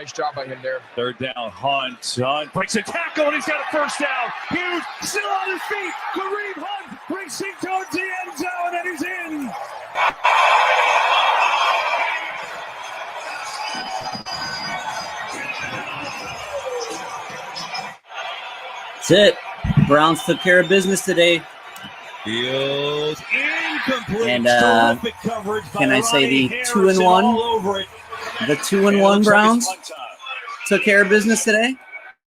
Nice job by him there. Third down, Hunt breaks a tackle, and he's got a first down. Huge, still on his feet. Kareem Hunt racing towards the end zone, and he's in. That's it. Browns took care of business today. Field incomplete. And coverage can I say the 2-1? The 2-1 Browns took care of business today.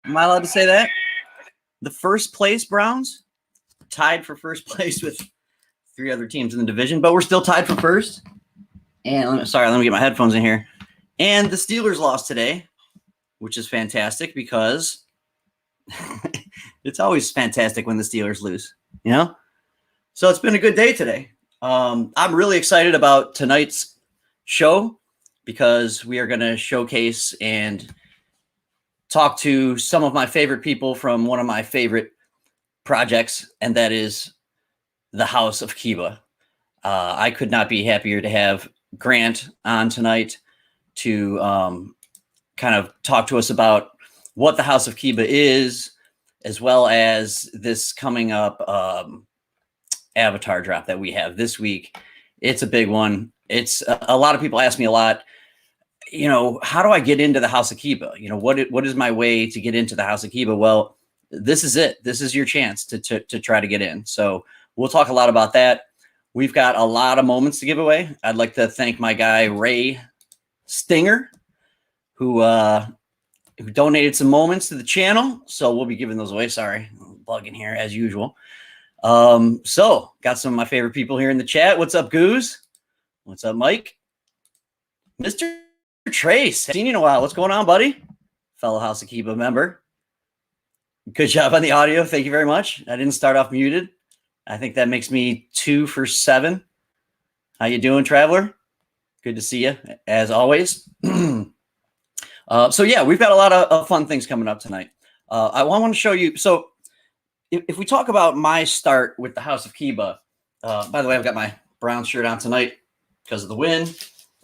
Am I allowed to say that? The first place Browns tied for first place with 3 other teams in the division, but we're still tied for first. And let me get my headphones in here. And the Steelers lost today, which is fantastic because it's always fantastic when the Steelers lose, you know? So it's been a good day today. I'm really excited about tonight's show because we are going to showcase and talk to some of my favorite people from one of my favorite projects, and that is the House of Kibaa. I could not be happier to have Grant on tonight to kind of talk to us about what the House of Kibaa is, as well as this coming up avatar drop that we have this week. It's a big one. It's a lot of people ask me a lot, you know, how do I get into the House of Kibaa? You know, what is my way to get into the House of Kibaa? Well, this is it. This is your chance to try to get in. So we'll talk a lot about that. We've got a lot of moments to give away. I'd like to thank my guy, Ray Stinger, who donated some moments to the channel. So we'll be giving those away. Sorry, I'm bugging here as usual. So got some of my favorite people here in the chat. What's up, Goose? What's up, Mike? Mr. Trace, seen you in a while. What's going on, buddy? Fellow House of Kibaa member. Good job on the audio. Thank you very much. I didn't start off muted. I think that makes me 2 for 7. How you doing, Traveler? Good to see you, as always. So yeah, we've got a lot of fun things coming up tonight. I want to show you. So if we talk about my start with the House of Kibaa, by the way, I've got my brown shirt on tonight because of the win.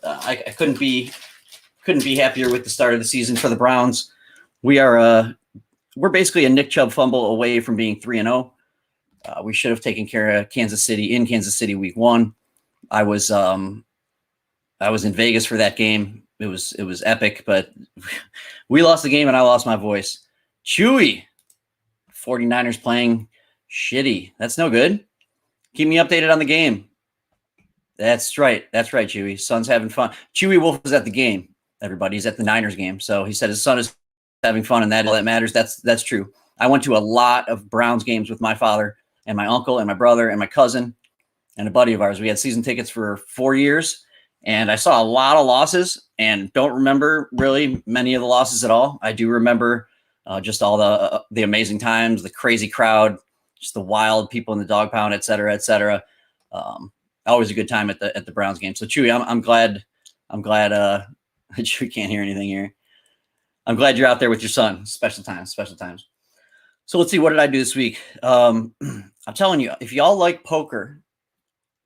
I couldn't be happier with the start of the season for the Browns. We're basically a Nick Chubb fumble away from being 3-0. We should have taken care of Kansas City week 1. I was in Vegas for that game. It was epic, but we lost the game and I lost my voice. Chewy, 49ers playing shitty. That's no good. Keep me updated on the game. That's right. That's right, Chewy. Son's having fun. Chewy Wolf is at the game, everybody. He's at the Niners game. So he said his son is having fun, and that all that matters. That's true. I went to a lot of Browns games with my father and my uncle and my brother and my cousin and a buddy of ours. We had season tickets for 4 years, and I saw a lot of losses and don't remember really many of the losses at all. I do remember just all the amazing times, the crazy crowd, just the wild people in the dog pound, et cetera, et cetera. Always a good time at the Browns game. So Chewy, I'm glad Chewy can't hear anything here. I'm glad you're out there with your son. Special times. So let's see. What did I do this week? I'm telling you, if y'all like poker,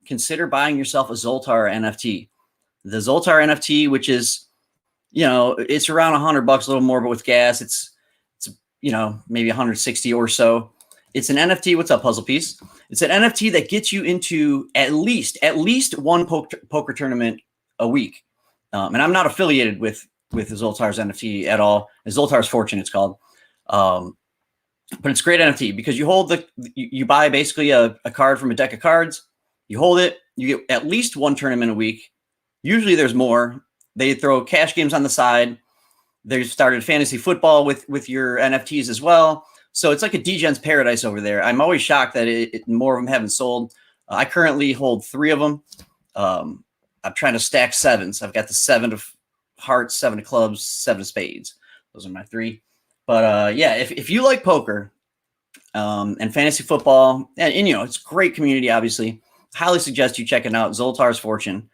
consider buying yourself a Zoltar NFT. The Zoltar NFT, which is, you know, it's around $100, a little more, but with gas, it's you know, maybe 160 or so. It's an NFT. What's up, Puzzle Piece? It's an NFT that gets you into at least one poker tournament a week. And I'm not affiliated with Zoltar's NFT at all. Zoltar's Fortune, it's called. But it's great NFT because you hold you buy basically a card from a deck of cards. You hold it. You get at least one tournament a week. Usually there's more. They throw cash games on the side. They started fantasy football with your NFTs as well. So it's like a degen's paradise over there. I'm always shocked that more of them haven't sold. I currently hold 3 of them. I'm trying to stack 7s. I've got the 7 of hearts, 7 of clubs, 7 of spades. Those are my 3. But yeah, if you like poker and fantasy football, and you know, it's a great community, obviously, highly suggest you checking out Zoltar's Fortune,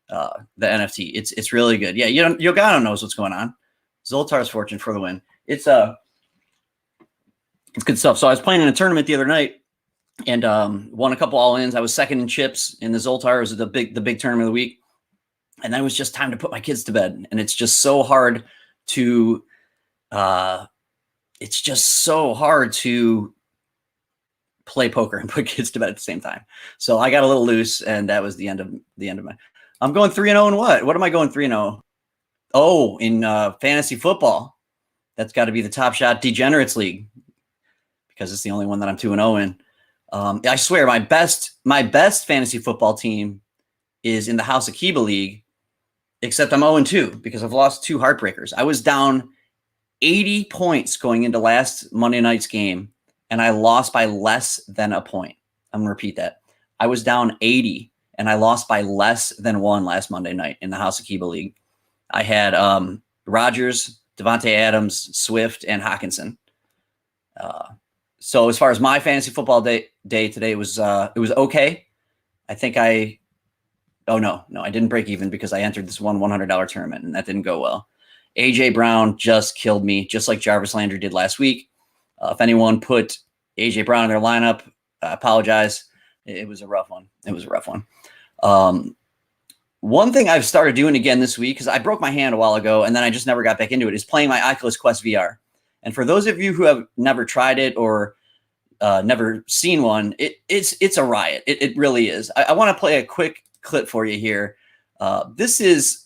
the NFT. It's really good. Yeah, Yogano knows what's going on. Zoltar's Fortune for the win. It's good stuff. So I was playing in a tournament the other night and won a couple all-ins. I was second in chips in the Zoltar. It was the big tournament of the week. And then it was just time to put my kids to bed. And it's just so hard to it's just so hard to play poker and put kids to bed at the same time. So I got a little loose, and that was the end of my. I'm going 3-0 in what? What am I going 3-0? Oh, in fantasy football. That's got to be the Top Shot Degenerates League, because it's the only one that I'm 2-0 in. I swear, my best fantasy football team is in the House of Kibaa League, except I'm 0-2 because I've lost 2 heartbreakers. I was down 80 points going into last Monday night's game, and I lost by less than a point. I'm going to repeat that. I was down 80, and I lost by less than 1 last Monday night in the House of Kibaa League. I had Rodgers, Devontae Adams, Swift, and Hawkinson. So as far as my fantasy football day today, it was okay. I think I didn't break even because I entered this $100 tournament, and that didn't go well. A.J. Brown just killed me, just like Jarvis Landry did last week. If anyone put A.J. Brown in their lineup, I apologize. It was a rough one. One thing I've started doing again this week, because I broke my hand a while ago and then I just never got back into it, is playing my Oculus Quest VR. And for those of you who have never tried it or never seen one, it's a riot. It really is. I want to play a quick clip for you here. This is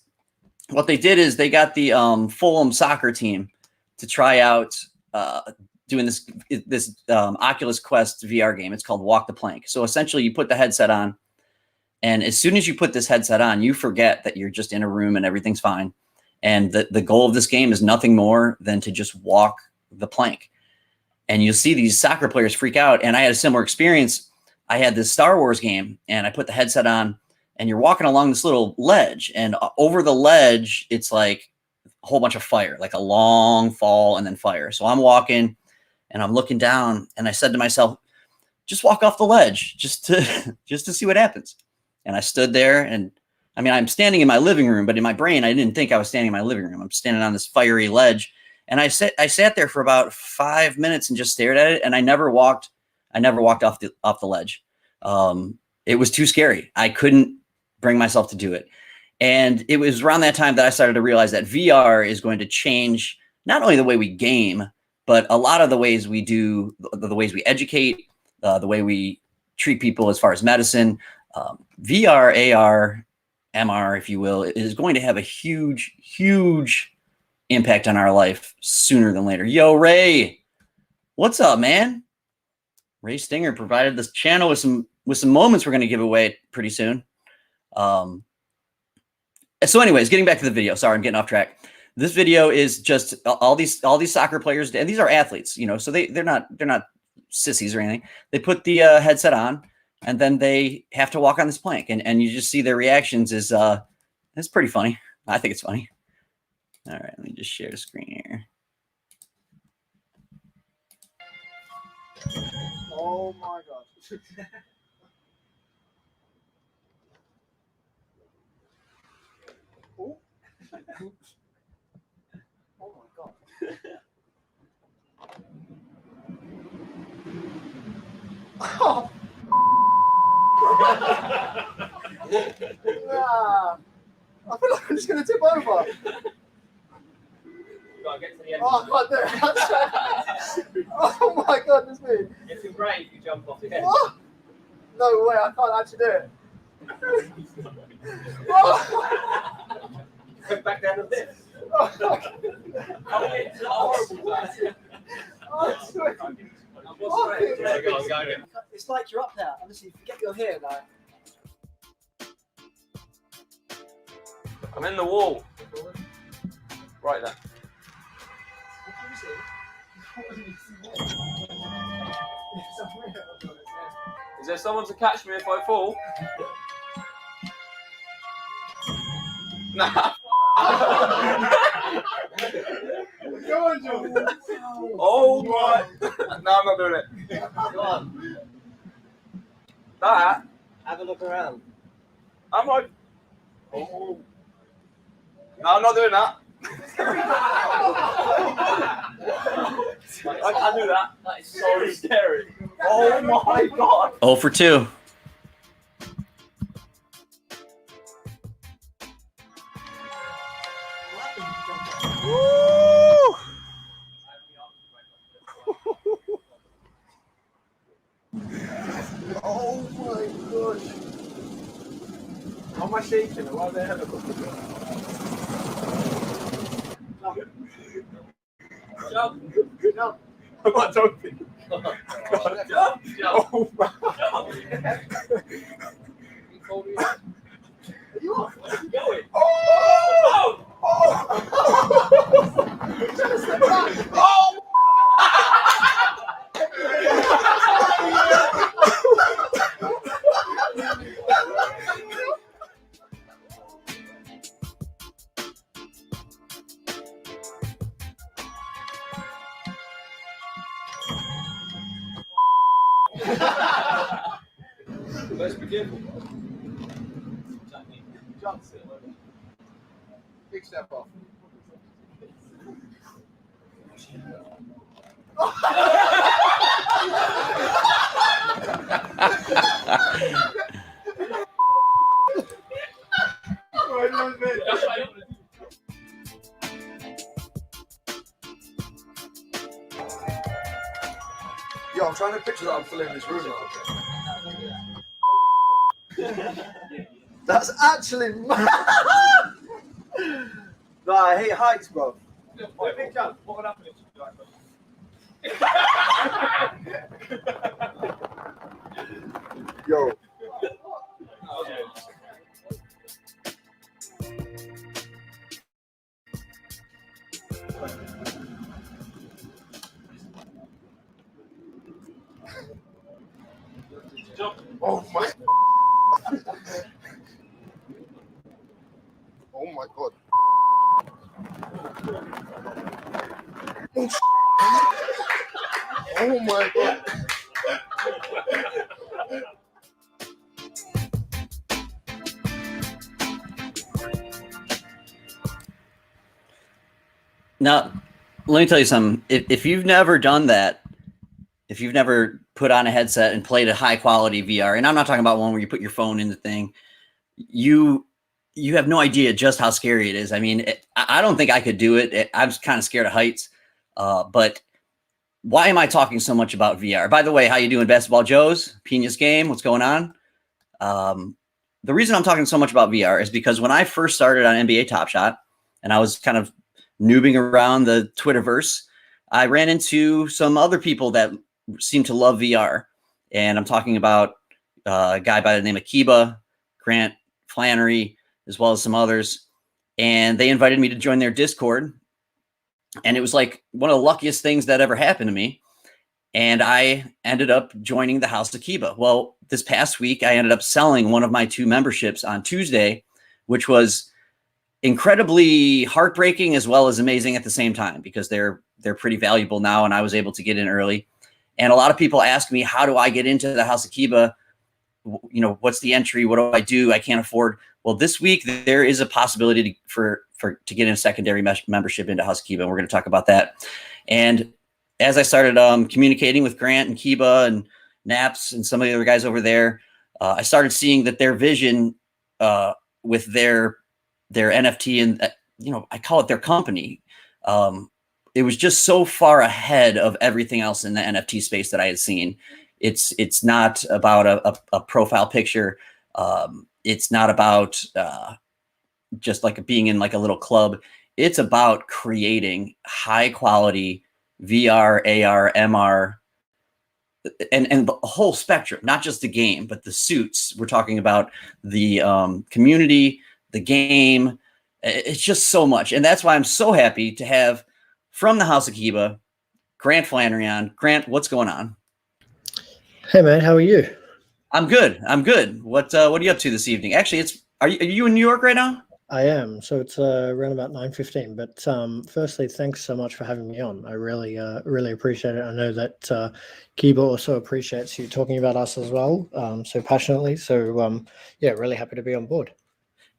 what they did is they got the Fulham soccer team to try out doing this Oculus Quest VR game. It's called Walk the Plank. So essentially you put the headset on, and as soon as you put this headset on, you forget that you're just in a room and everything's fine. And the goal of this game is nothing more than to just walk the plank. And you'll see these soccer players freak out. And I had a similar experience. I had this Star Wars game, and I put the headset on, and you're walking along this little ledge, and over the ledge, it's like a whole bunch of fire, like a long fall and then fire. So I'm walking, and I'm looking down, and I said to myself, just walk off the ledge just to see what happens. And I stood there, and I mean, I'm standing in my living room, but in my brain, I didn't think I was standing in my living room. I'm standing on this fiery ledge, and I sat there for about 5 minutes and just stared at it, and I never walked off the ledge. It was too scary. I couldn't bring myself to do it. And it was around that time that I started to realize that VR is going to change not only the way we game, but a lot of the ways we do, the ways we educate, the way we treat people as far as medicine. VR, AR, MR, if you will, is going to have a huge, huge impact on our life sooner than later. Yo, Ray, what's up, man? Ray Stinger provided this channel with some moments we're going to give away pretty soon. So anyways, getting back to the video. Sorry, I'm getting off track. This video is just all these soccer players, and these are athletes, you know, so they're not sissies or anything. They put the headset on, and then they have to walk on this plank, and you just see their reactions. It's pretty funny. I think it's funny. All right, let me just share the screen here. Oh my God. Oh. Oh my God. Oh. Nah. I feel like I'm just going to tip over. Get to the end. Oh, I can't do it. Oh my goodness me. It's great if you jump off the edge. What? No way, I can't actually do it. Oh. Go back down to this. Oh, It's horrible. I swear. There you go. It's like you're up there. Honestly, forget you're here. Like. I'm in the wall. Right there. Is there someone to catch me if I fall? Nah. Go on, John. Oh my! No, I'm not doing it. Go on. That. Have a look around. I'm like. Oh. No, I'm not doing that. I can't do that. That is so scary. Oh my God. 0 for 2. Woo! am I shaking? Why the hell am I jump? Jump. I'm not jumping. Jump. Oh, man. Are you off? Where are you going? Oh! Oh! You're trying to step back. Oh! Let's be careful. Jump. Big step off. Yo, I'm trying to picture that I'm still in this room now. That's actually mad. No, I hate heights, bro. Big jump. What would happen if you like Yo. Oh my. Oh my god. Oh my god. Now, let me tell you something. If you've never done that, if you've never put on a headset and played a high quality VR, and I'm not talking about one where you put your phone in the thing, you have no idea just how scary it is. I mean, I don't think I could do it. I'm kind of scared of heights. But why am I talking so much about VR? By the way, how you doing, Basketball Joe's? Pina's game, what's going on? The reason I'm talking so much about VR is because when I first started on NBA Top Shot, and I was kind of noobing around the Twitterverse, I ran into some other people that seem to love VR. And I'm talking about a guy by the name of Kibaa, Grant, Flannery, as well as some others. And they invited me to join their Discord. And it was like one of the luckiest things that ever happened to me. And I ended up joining the House of Kibaa. Well, this past week, I ended up selling one of my 2 memberships on Tuesday, which was incredibly heartbreaking as well as amazing at the same time, because they're pretty valuable now, and I was able to get in early. And a lot of people ask me, how do I get into the House of Kibaa? You know, what's the entry? What do I do? I can't afford. Well, this week there is a possibility to get in a secondary membership into House of Kibaa, and we're going to talk about that. And as I started communicating with Grant and Kibaa and Naps and some of the other guys over there, I started seeing that their vision with their NFT and I call it their company. It was just so far ahead of everything else in the NFT space that I had seen. It's not about a profile picture. It's not about just like being in like a little club. It's about creating high quality VR, AR, MR, and the whole spectrum, not just the game, but the suits. We're talking about the community, the game. It's just so much. And that's why I'm so happy to have from the House of Kibaa, Grant Flannery on. Grant, what's going on? Hey, man, how are you? I'm good. What are you up to this evening? Actually, are you in New York right now? I am. So it's around about 9:15. But firstly, thanks so much for having me on. I really appreciate it. I know that Kibaa also appreciates you talking about us as well, so passionately. So yeah, really happy to be on board.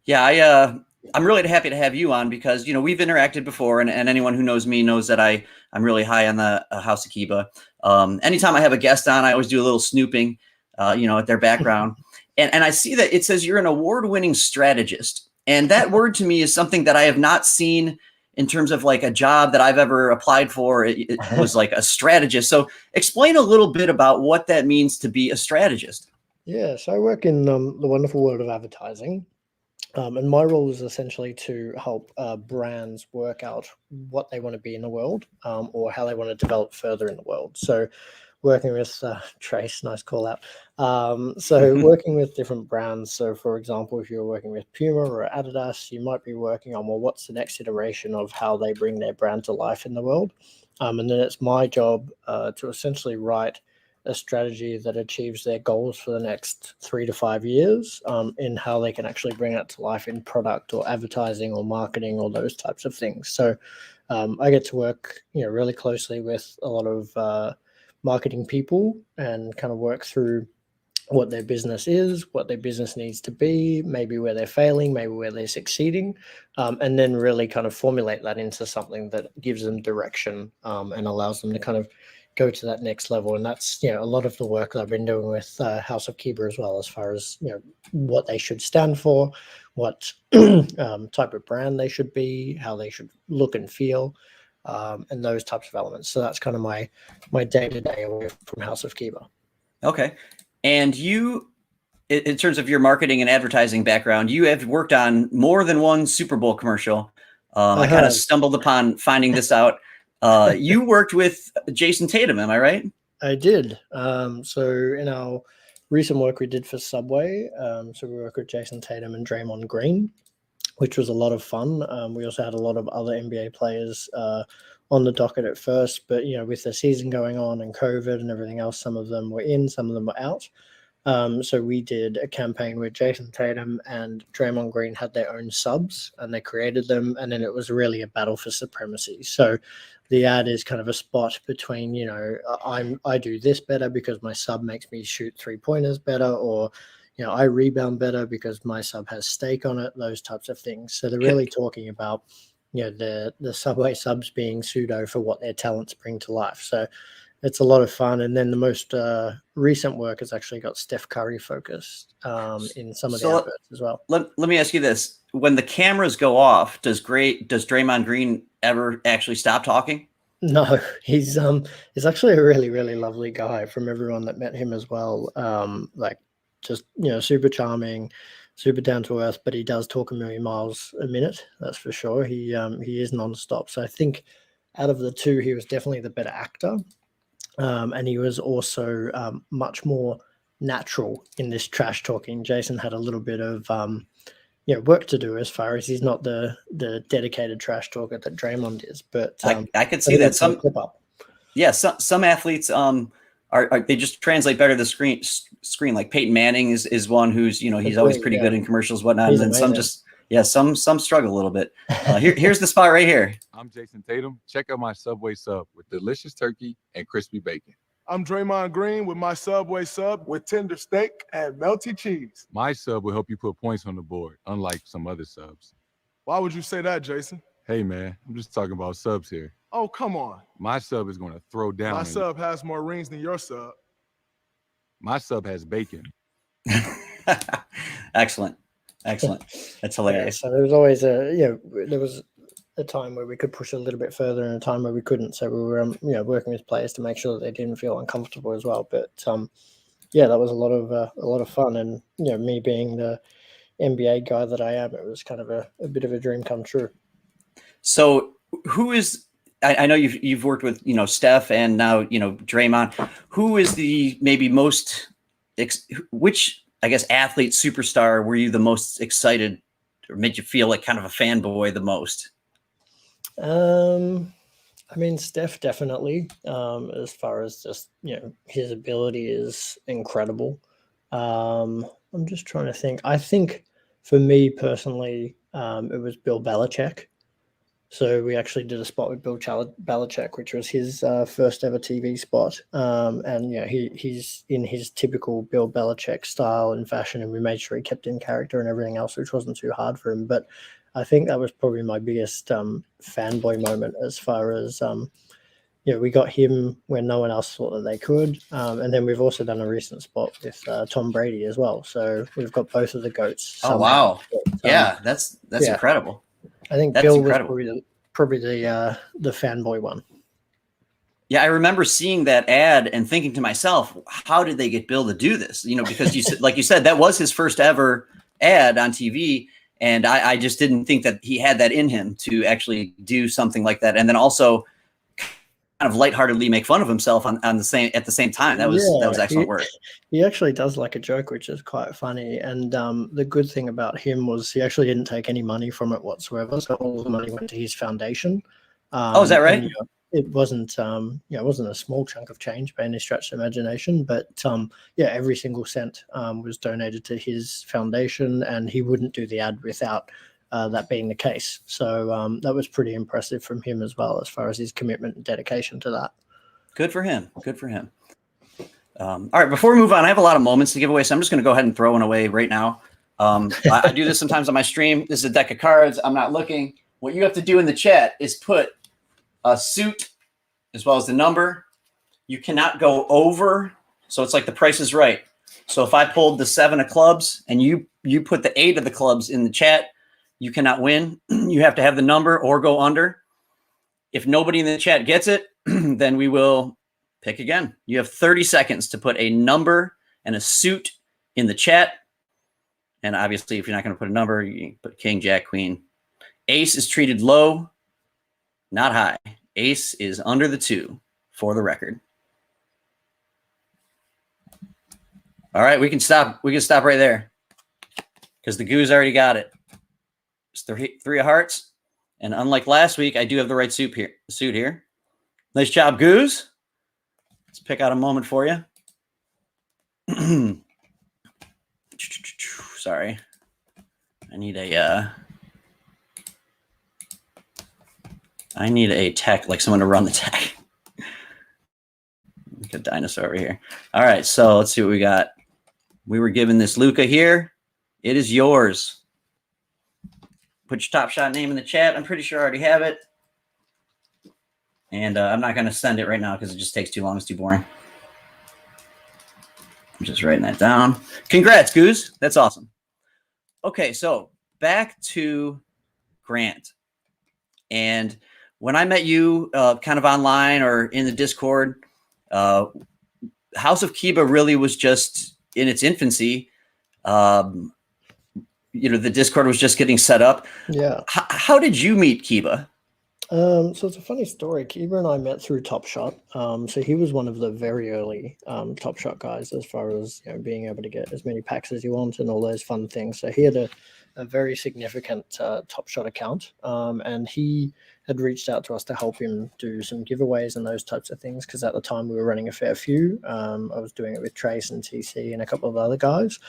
Yeah, I'm really happy to have you on because we've interacted before, and anyone who knows me knows that I'm really high on the House of Kibaa. Anytime I have a guest on, I always do a little snooping, at their background, and I see that it says you're an award-winning strategist. And that word to me is something that I have not seen in terms of like a job that I've ever applied for. It was like a strategist. So explain a little bit about what that means to be a strategist. Yeah, so I work in the wonderful world of advertising. And my role is essentially to help brands work out what they want to be in the world, or how they want to develop further in the world. So working with Trace, nice call out. So working with different brands. So for example, if you're working with Puma or Adidas, you might be working on, well, what's the next iteration of how they bring their brand to life in the world? And then it's my job to essentially write a strategy that achieves their goals for the next 3 to 5 years, in how they can actually bring it to life in product or advertising or marketing or those types of things. So I get to work, really closely with a lot of marketing people and kind of work through what their business is, what their business needs to be, maybe where they're failing, maybe where they're succeeding, and then really kind of formulate that into something that gives them direction, and allows them to kind of go to that next level. And that's, a lot of the work that I've been doing with House of Kibaa as well, as far as, what they should stand for, what type of brand they should be, how they should look and feel, and those types of elements. So that's kind of my day-to-day away from House of Kibaa. Okay. And you, in terms of your marketing and advertising background, you have worked on more than one Super Bowl commercial. I kind of stumbled upon finding this out. You worked with Jason Tatum, am I right? I did. So in our recent work we did for Subway, so we worked with Jason Tatum and Draymond Green, which was a lot of fun. We also had a lot of other NBA players on the docket at first, but with the season going on and COVID and everything else, some of them were in, some of them were out. So we did a campaign where Jason Tatum and Draymond Green had their own subs, and they created them, and then it was really a battle for supremacy. So the ad is kind of a spot between, I do this better because my sub makes me shoot 3-pointers better, or I rebound better because my sub has steak on it, those types of things. So they're really talking about, the Subway subs being pseudo for what their talents bring to life. So it's a lot of fun. And then the most recent work has actually got Steph Curry focused in some of the adverts as well. Let me ask you this. When the cameras go off, does Draymond Green ever actually stop talking? No, he's actually a really, really lovely guy, from everyone that met him as well. Just, super charming, super down to earth, but he does talk a million miles a minute. That's for sure. He is nonstop. So I think out of the two, he was definitely the better actor. And he was also much more natural in this trash talking. Jason had a little bit of work to do, as far as he's not the dedicated trash talker that Draymond is. But I could see that some athletes are they just translate better the screen. Like Peyton Manning is one who's he's always pretty good in commercials, whatnot. He's and then amazing. some struggle a little bit. Here's the spot right here. I'm Jason Tatum. Check out my Subway sub with delicious turkey and crispy bacon. I'm Draymond Green with my Subway sub with tender steak and melty cheese. My sub will help you put points on the board, unlike some other subs. Why would you say that, Jason? Hey, man, I'm just talking about subs here. Oh, come on. My sub is going to throw down. My sub has more rings than your sub. My sub has bacon. Excellent. That's hilarious. So there was always there was a time where we could push a little bit further and a time where we couldn't. So we were, working with players to make sure that they didn't feel uncomfortable as well. But that was a lot of fun. And me being the NBA guy that I am, it was kind of a bit of a dream come true. So who is? I know you've worked with Steph and now Draymond. Who is the maybe most which I guess athlete superstar were you the most excited or made you feel like kind of a fanboy the most? I mean, Steph definitely. As far as just his ability is incredible. I'm just trying to think. I think for me personally, it was Bill Belichick. So we actually did a spot with Bill Belichick, which was his first ever TV spot. And he's in his typical Bill Belichick style and fashion, and we made sure he kept in character and everything else, which wasn't too hard for him. But I think that was probably my biggest fanboy moment, as far as we got him when no one else thought that they could. And then we've also done a recent spot with Tom Brady as well. So we've got both of the GOATs. Oh, wow. But, that's incredible. I think That's Bill incredible. was probably the fanboy one. Yeah, I remember seeing that ad and thinking to myself, how did they get Bill to do this? Because you said, like you said, that was his first ever ad on TV. And I just didn't think that he had that in him to actually do something like that. And then also kind of lightheartedly make fun of himself at the same time. That was excellent work. He actually does like a joke, which is quite funny. And the good thing about him was he actually didn't take any money from it whatsoever. So all the money went to his foundation. Is that right? And, it wasn't, it wasn't a small chunk of change by any stretch of imagination, but every single cent was donated to his foundation, and he wouldn't do the ad without that being the case. So that was pretty impressive from him as well, as far as his commitment and dedication to that. Good for him. Good for him. All right, before we move on, I have a lot of moments to give away, so I'm just going to go ahead and throw one away right now. I do this sometimes on my stream. This is a deck of cards. I'm not looking. What you have to do in the chat is put a suit as well as the number. You cannot go over, so it's like the Price is Right. So if I pulled the 7 of clubs and you put the 8 of the clubs in the chat, you cannot win. You have to have the number or go under. If nobody in the chat gets it, then we will pick again. You have 30 seconds to put a number and a suit in the chat. And obviously, if you're not going to put a number, you can put king, jack, queen. Ace is treated low, not high. Ace is under the 2 for the record. All right, we can stop. We can stop right there because the Goose already got it. It's 3 of hearts. And unlike last week, I do have the right suit here. Nice job, Goose. Let's pick out a moment for you. Sorry. I need a tech, like someone to run the tech. Like a dinosaur over here. All right, so let's see what we got. We were given this Luca here. It is yours. Put your Top Shot name in the chat. I'm pretty sure I already have it. And I'm not going to send it right now because it just takes too long. It's too boring. I'm just writing that down. Congrats, Goose. That's awesome. Okay, so back to Grant. And when I met you kind of online or in the Discord, House of Kibaa really was just in its infancy. The Discord was just getting set up. Yeah. How did you meet Kibaa? So it's a funny story. Kibaa and I met through Top Shot. So he was one of the very early Top Shot guys as far as being able to get as many packs as you want and all those fun things. So he had a very significant Top Shot account, and he had reached out to us to help him do some giveaways and those types of things because at the time we were running a fair few. I was doing it with Trace and TC and a couple of other guys.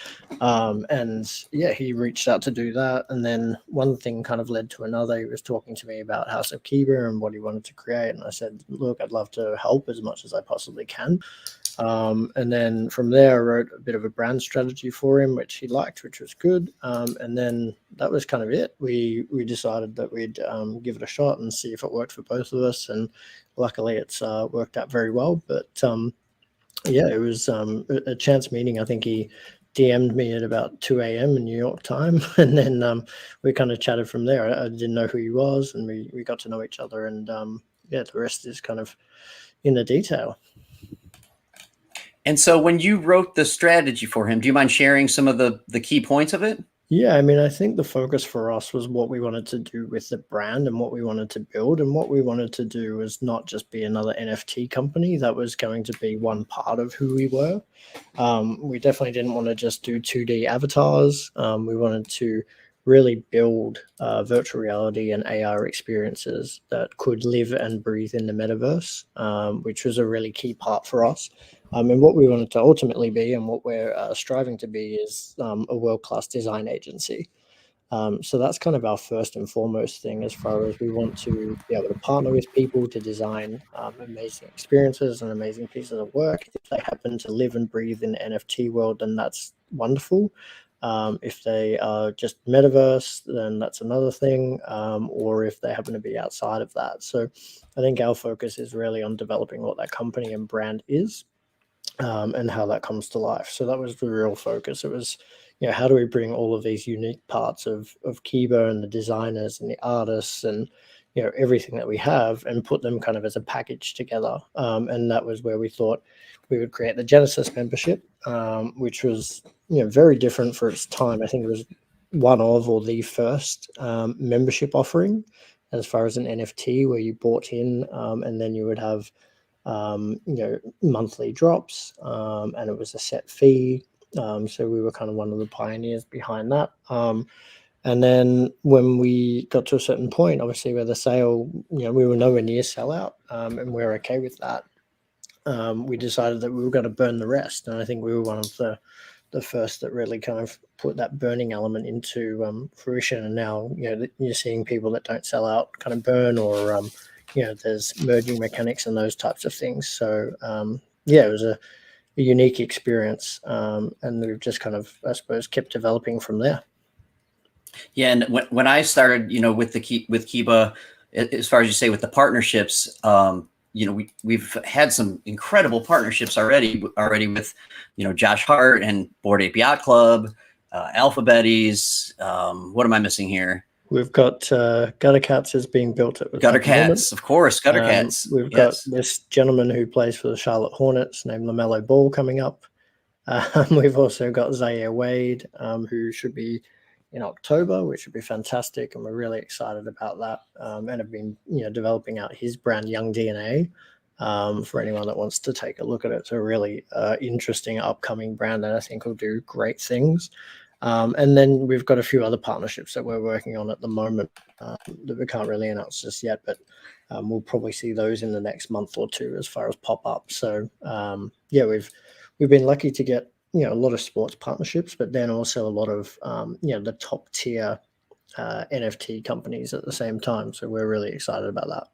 He reached out to do that. And then one thing kind of led to another. He was talking to me about House of Kibaa and what he wanted to create. And I said, look, I'd love to help as much as I possibly can. And then from there, I wrote a bit of a brand strategy for him, which he liked, which was good. And then that was kind of it. We decided that we'd give it a shot and see if it worked for both of us. And luckily, it's worked out very well. But it was a chance meeting. I think he DM'd me at about 2 a.m. in New York time. And then we kind of chatted from there. I didn't know who he was, and we got to know each other. And the rest is kind of in the detail. And so when you wrote the strategy for him, do you mind sharing some of the key points of it? Yeah, I mean, I think the focus for us was what we wanted to do with the brand and what we wanted to build. And what we wanted to do was not just be another NFT company. That was going to be one part of who we were. We definitely didn't want to just do 2D avatars. We wanted to really build virtual reality and AR experiences that could live and breathe in the metaverse, which was a really key part for us. And what we wanted to ultimately be and what we're striving to be is a world-class design agency. So that's kind of our first and foremost thing as far as we want to be able to partner with people to design amazing experiences and amazing pieces of work. If they happen to live and breathe in the NFT world, then that's wonderful. If they are just metaverse, then that's another thing, or if they happen to be outside of that. So I think our focus is really on developing what that company and brand is, and how that comes to life. So that was the real focus. It was, how do we bring all of these unique parts of Kibaa and the designers and the artists and, everything that we have and put them kind of as a package together. And that was where we thought we would create the Genesis membership, which was, very different for its time. I think it was one of or the first membership offering as far as an NFT where you bought in and then you would have monthly drops, and it was a set fee. So we were kind of one of the pioneers behind that. And then when we got to a certain point, obviously where the sale, we were nowhere near sellout, and we're okay with that. We decided that we were going to burn the rest, and I think we were one of the first that really kind of put that burning element into fruition. And now you're seeing people that don't sell out kind of burn, or there's merging mechanics and those types of things. So it was a unique experience, and we've just kind of, I suppose, kept developing from there. Yeah, and when I started, with Kibaa, as far as you say with the partnerships, we've had some incredible partnerships already with, Josh Hart and Bored Ape Yacht Club, Alphabeties. What am I missing here? We've got Gutter Cats is being built at Gutter Cats, of course, Gutter Cats. We've got this gentleman who plays for the Charlotte Hornets named LaMelo Ball coming up. We've also got Zaire Wade, who should be in October, which would be fantastic, and we're really excited about that. And have been, developing out his brand, Young DNA, for anyone that wants to take a look at it. It's a really interesting upcoming brand that I think will do great things. And then we've got a few other partnerships that we're working on at the moment that we can't really announce just yet, but we'll probably see those in the next month or two as far as pop-up. So we've been lucky to get a lot of sports partnerships, but then also a lot of the top tier NFT companies at the same time. So we're really excited about that.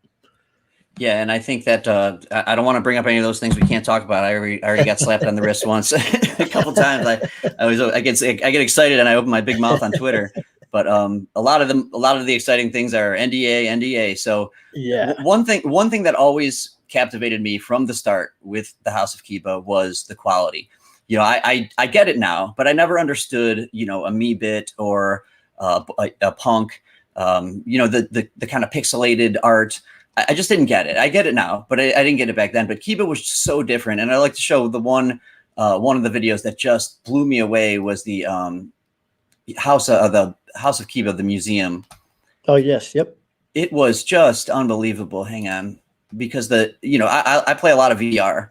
Yeah, and I think that I don't want to bring up any of those things we can't talk about. I already got slapped on the wrist once a couple times. I get excited and I open my big mouth on Twitter. But a lot of the exciting things are NDA. So yeah, one thing that always captivated me from the start with the House of Kibaa was the quality. I get it now, but I never understood a Me-Bit or a Punk. The kind of pixelated art. I just didn't get it. I get it now, but I didn't get it back then. But Kibaa was so different, and I like to show the one of the videos that just blew me away was the House of Kibaa, the museum. Oh yes, yep. It was just unbelievable. Hang on, because I play a lot of VR,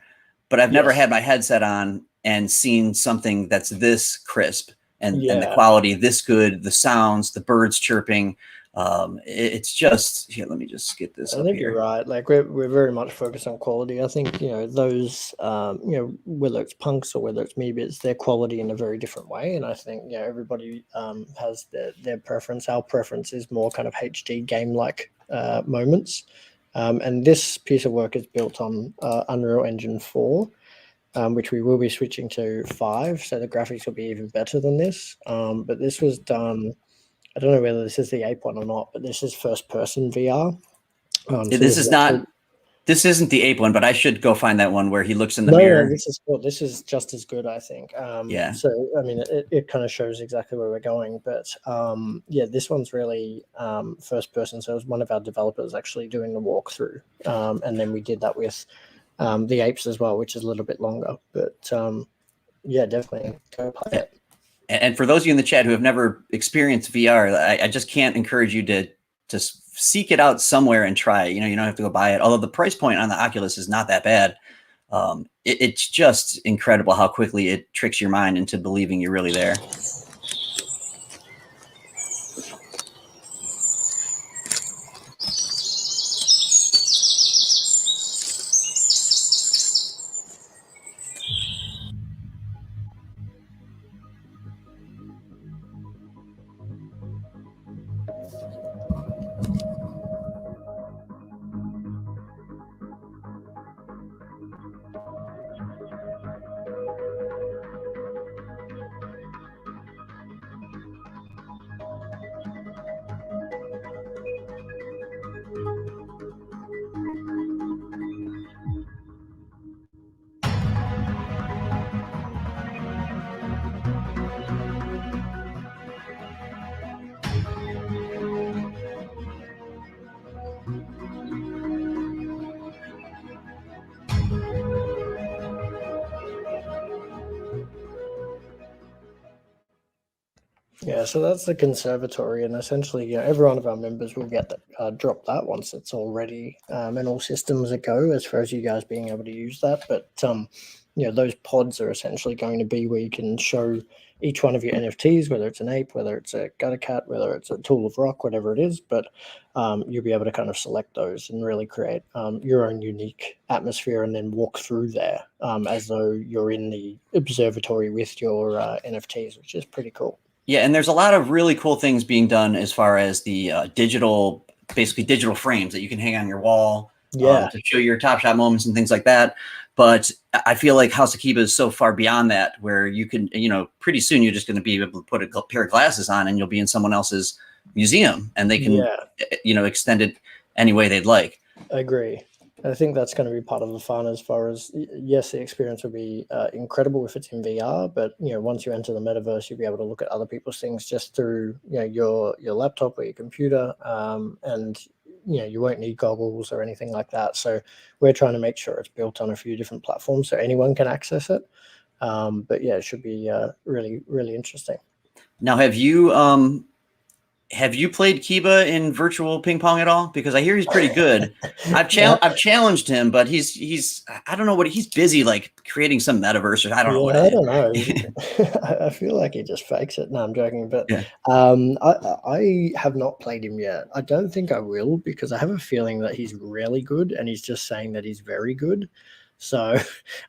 but I've never had my headset on and seen something that's this crisp and the quality this good, the sounds, the birds chirping. It's just here. Let me just get this. I think you're right. Like we're very much focused on quality. I think those whether it's punks or whether it's maybe it's their quality in a very different way. And I think everybody has their preference. Our preference is more kind of HD game like moments. And this piece of work is built on Unreal Engine 4, which we will be switching to 5. So the graphics will be even better than this. But this was done. I don't know whether this is the Ape one or not, but this is first-person VR. This isn't the Ape one, but I should go find that one where he looks in the mirror. No, this is good. This is just as good, I think. Yeah. So, I mean, it kind of shows exactly where we're going. But, this one's really first-person. So it was one of our developers actually doing the walkthrough. And then we did that with the Apes as well, which is a little bit longer. But, definitely go play it. And for those of you in the chat who have never experienced VR, I just can't encourage you to seek it out somewhere and try it. You don't have to go buy it. Although the price point on the Oculus is not that bad. It's just incredible how quickly it tricks your mind into believing you're really there. Yeah, so that's the conservatory, and essentially, every one of our members will get that drop that once it's already in all systems a go as far as you guys being able to use that. But those pods are essentially going to be where you can show each one of your NFTs, whether it's an ape, whether it's a gutter cat, whether it's a tool of rock, whatever it is. But you'll be able to kind of select those and really create your own unique atmosphere, and then walk through there as though you're in the observatory with your NFTs, which is pretty cool. Yeah, and there's a lot of really cool things being done as far as the basically digital frames that you can hang on your wall to show your Top Shot moments and things like that. But I feel like House of Kibaa is so far beyond that, where you can, pretty soon you're just going to be able to put a pair of glasses on and you'll be in someone else's museum, and they can, extend it any way they'd like. I agree. I think that's going to be part of the fun, as far as, yes, the experience will be incredible if it's in VR, but once you enter the metaverse, you'll be able to look at other people's things just through your laptop or your computer, and you won't need goggles or anything like that. So we're trying to make sure it's built on a few different platforms so anyone can access it. But yeah, it should be really, really interesting. Now, have you played Kibaa in virtual ping pong at all? Because I hear he's pretty good. I've challenged him, but he's I don't know what he's busy, like creating some metaverse, or I don't know what. I don't know. I feel like he just fakes it. No, I'm joking. But I have not played him yet. I don't think I will, because I have a feeling that he's really good, and he's just saying that he's very good. So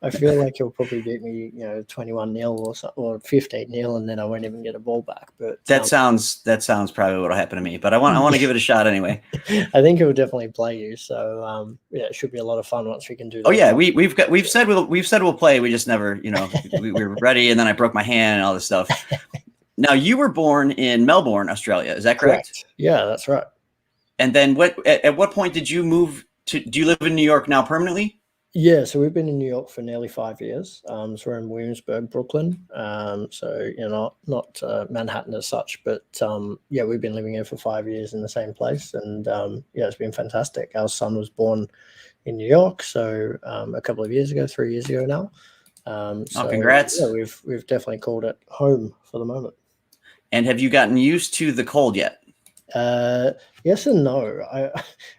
I feel like he'll probably beat me, 21-0 or 15-0, and then I won't even get a ball back. But that sounds probably what'll happen to me. But I want to give it a shot anyway. I think he'll definitely play you. So it should be a lot of fun once we can do that. Oh yeah, we've said we'll play. We just never, we were ready, and then I broke my hand and all this stuff. Now, you were born in Melbourne, Australia. Is that correct? Yeah, that's right. And then at what point did you move to? Do you live in New York now permanently? Yeah, so we've been in New York for nearly 5 years. So we're in Williamsburg, Brooklyn. So not Manhattan as such, but we've been living here for 5 years in the same place, and it's been fantastic. Our son was born in New York, so a couple of years ago, 3 years ago now. Congrats! Yeah, we've definitely called it home for the moment. And have you gotten used to the cold yet? Yes and no.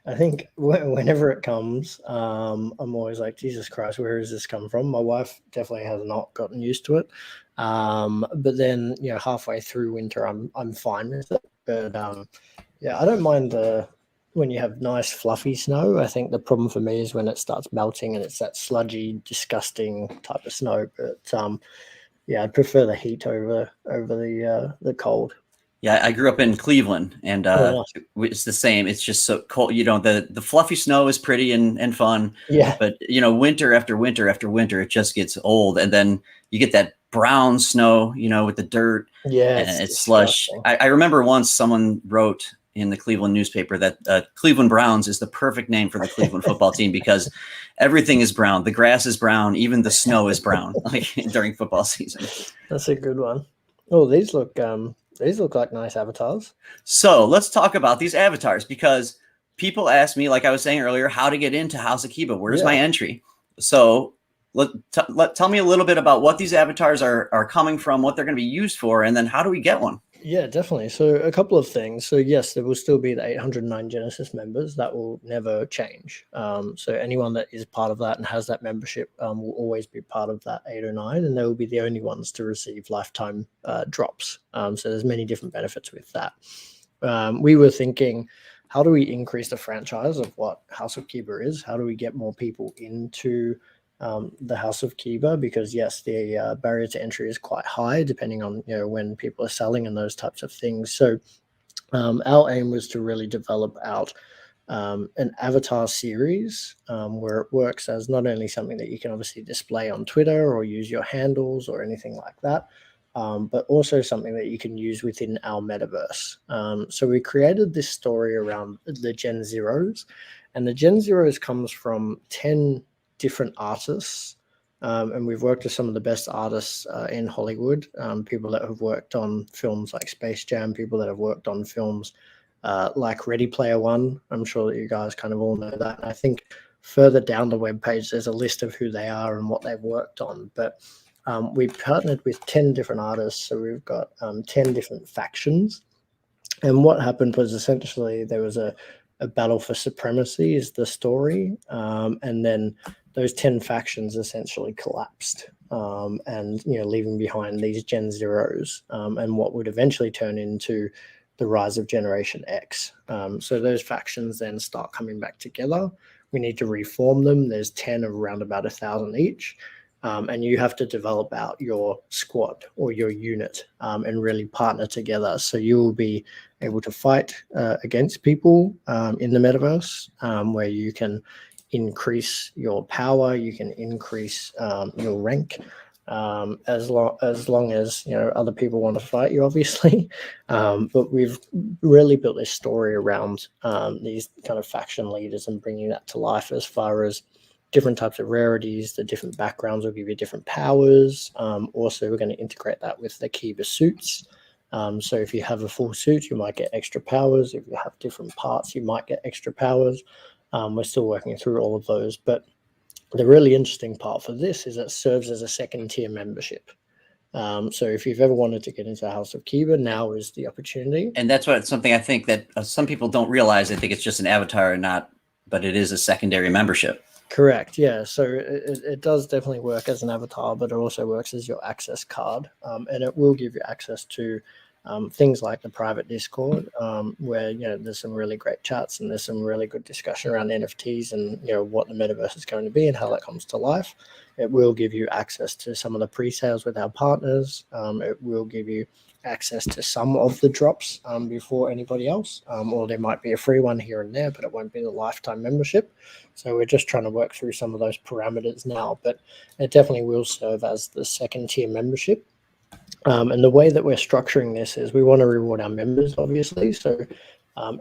I think whenever it comes, I'm always like, Jesus Christ, where has this come from? My wife definitely has not gotten used to it. But then, halfway through winter, I'm fine with it. But I don't mind when you have nice fluffy snow. I think the problem for me is when it starts melting and it's that sludgy, disgusting type of snow. But I prefer the heat over the cold. Yeah, I grew up in Cleveland, and it's the same. It's just so cold. The fluffy snow is pretty and fun. Yeah. But winter after winter after winter, it just gets old, and then you get that brown snow, with the dirt. Yeah, and it's slush. I remember once someone wrote in the Cleveland newspaper that Cleveland Browns is the perfect name for the Cleveland football team, because everything is brown. The grass is brown. Even the snow is brown, like during football season. That's a good one. Oh, these look like nice avatars. So let's talk about these avatars, because people ask me, like I was saying earlier, how to get into House of Kibaa. Where's my entry? So tell me a little bit about what these avatars are coming from, what they're going to be used for, and then how do we get one? Yeah, definitely. So a couple of things. So yes, there will still be the 809 Genesis members. That will never change. So anyone that is part of that and has that membership will always be part of that 809, and they will be the only ones to receive lifetime drops. So there's many different benefits with that. We were thinking, how do we increase the franchise of what House of Kibaa is? How do we get more people into the House of Kibaa? Because yes, the barrier to entry is quite high, depending on when people are selling and those types of things. So our aim was to really develop out an avatar series where it works as not only something that you can obviously display on Twitter or use your handles or anything like that, but also something that you can use within our metaverse. So we created this story around the Gen Zeros, and the Gen Zeros comes from 10 different artists, and we've worked with some of the best artists in Hollywood, people that have worked on films like Space Jam, people that have worked on films like Ready Player One. I'm sure that you guys kind of all know that. And I think further down the webpage, there's a list of who they are and what they've worked on. But We partnered with 10 different artists, so we've got 10 different factions. And what happened was essentially there was a battle for supremacy is the story, and then those 10 factions essentially collapsed, and leaving behind these Gen Zeros, and what would eventually turn into the rise of Generation X. So those factions then start coming back together. We need to reform them. There's 10 of around about 1,000 each. And you have to develop out your squad or your unit, and really partner together. So you will be able to fight against people in the metaverse, where you can increase your power, you can increase your rank, as long as other people want to fight you, obviously. But we've really built this story around these kind of faction leaders and bringing that to life, as far as different types of rarities, the different backgrounds will give you different powers. Also, we're going to integrate that with the Kibaa suits. So if you have a full suit, you might get extra powers. If you have different parts, you might get extra powers. We're still working through all of those. But the really interesting part for this is it serves as a second tier membership. So if you've ever wanted to get into House of Kibaa, now is the opportunity. And that's something I think that some people don't realize. They think it's just an avatar or not, but it is a secondary membership. Correct. Yeah. So it does definitely work as an avatar, but it also works as your access card, and it will give you access to things like the private Discord, where there's some really great chats and there's some really good discussion around NFTs and what the metaverse is going to be and how that comes to life. It will give you access to some of the pre-sales with our partners. It will give you access to some of the drops before anybody else, or there might be a free one here and there, but it won't be the lifetime membership. So we're just trying to work through some of those parameters now, but it definitely will serve as the second tier membership. And the way that we're structuring this is we want to reward our members, obviously. So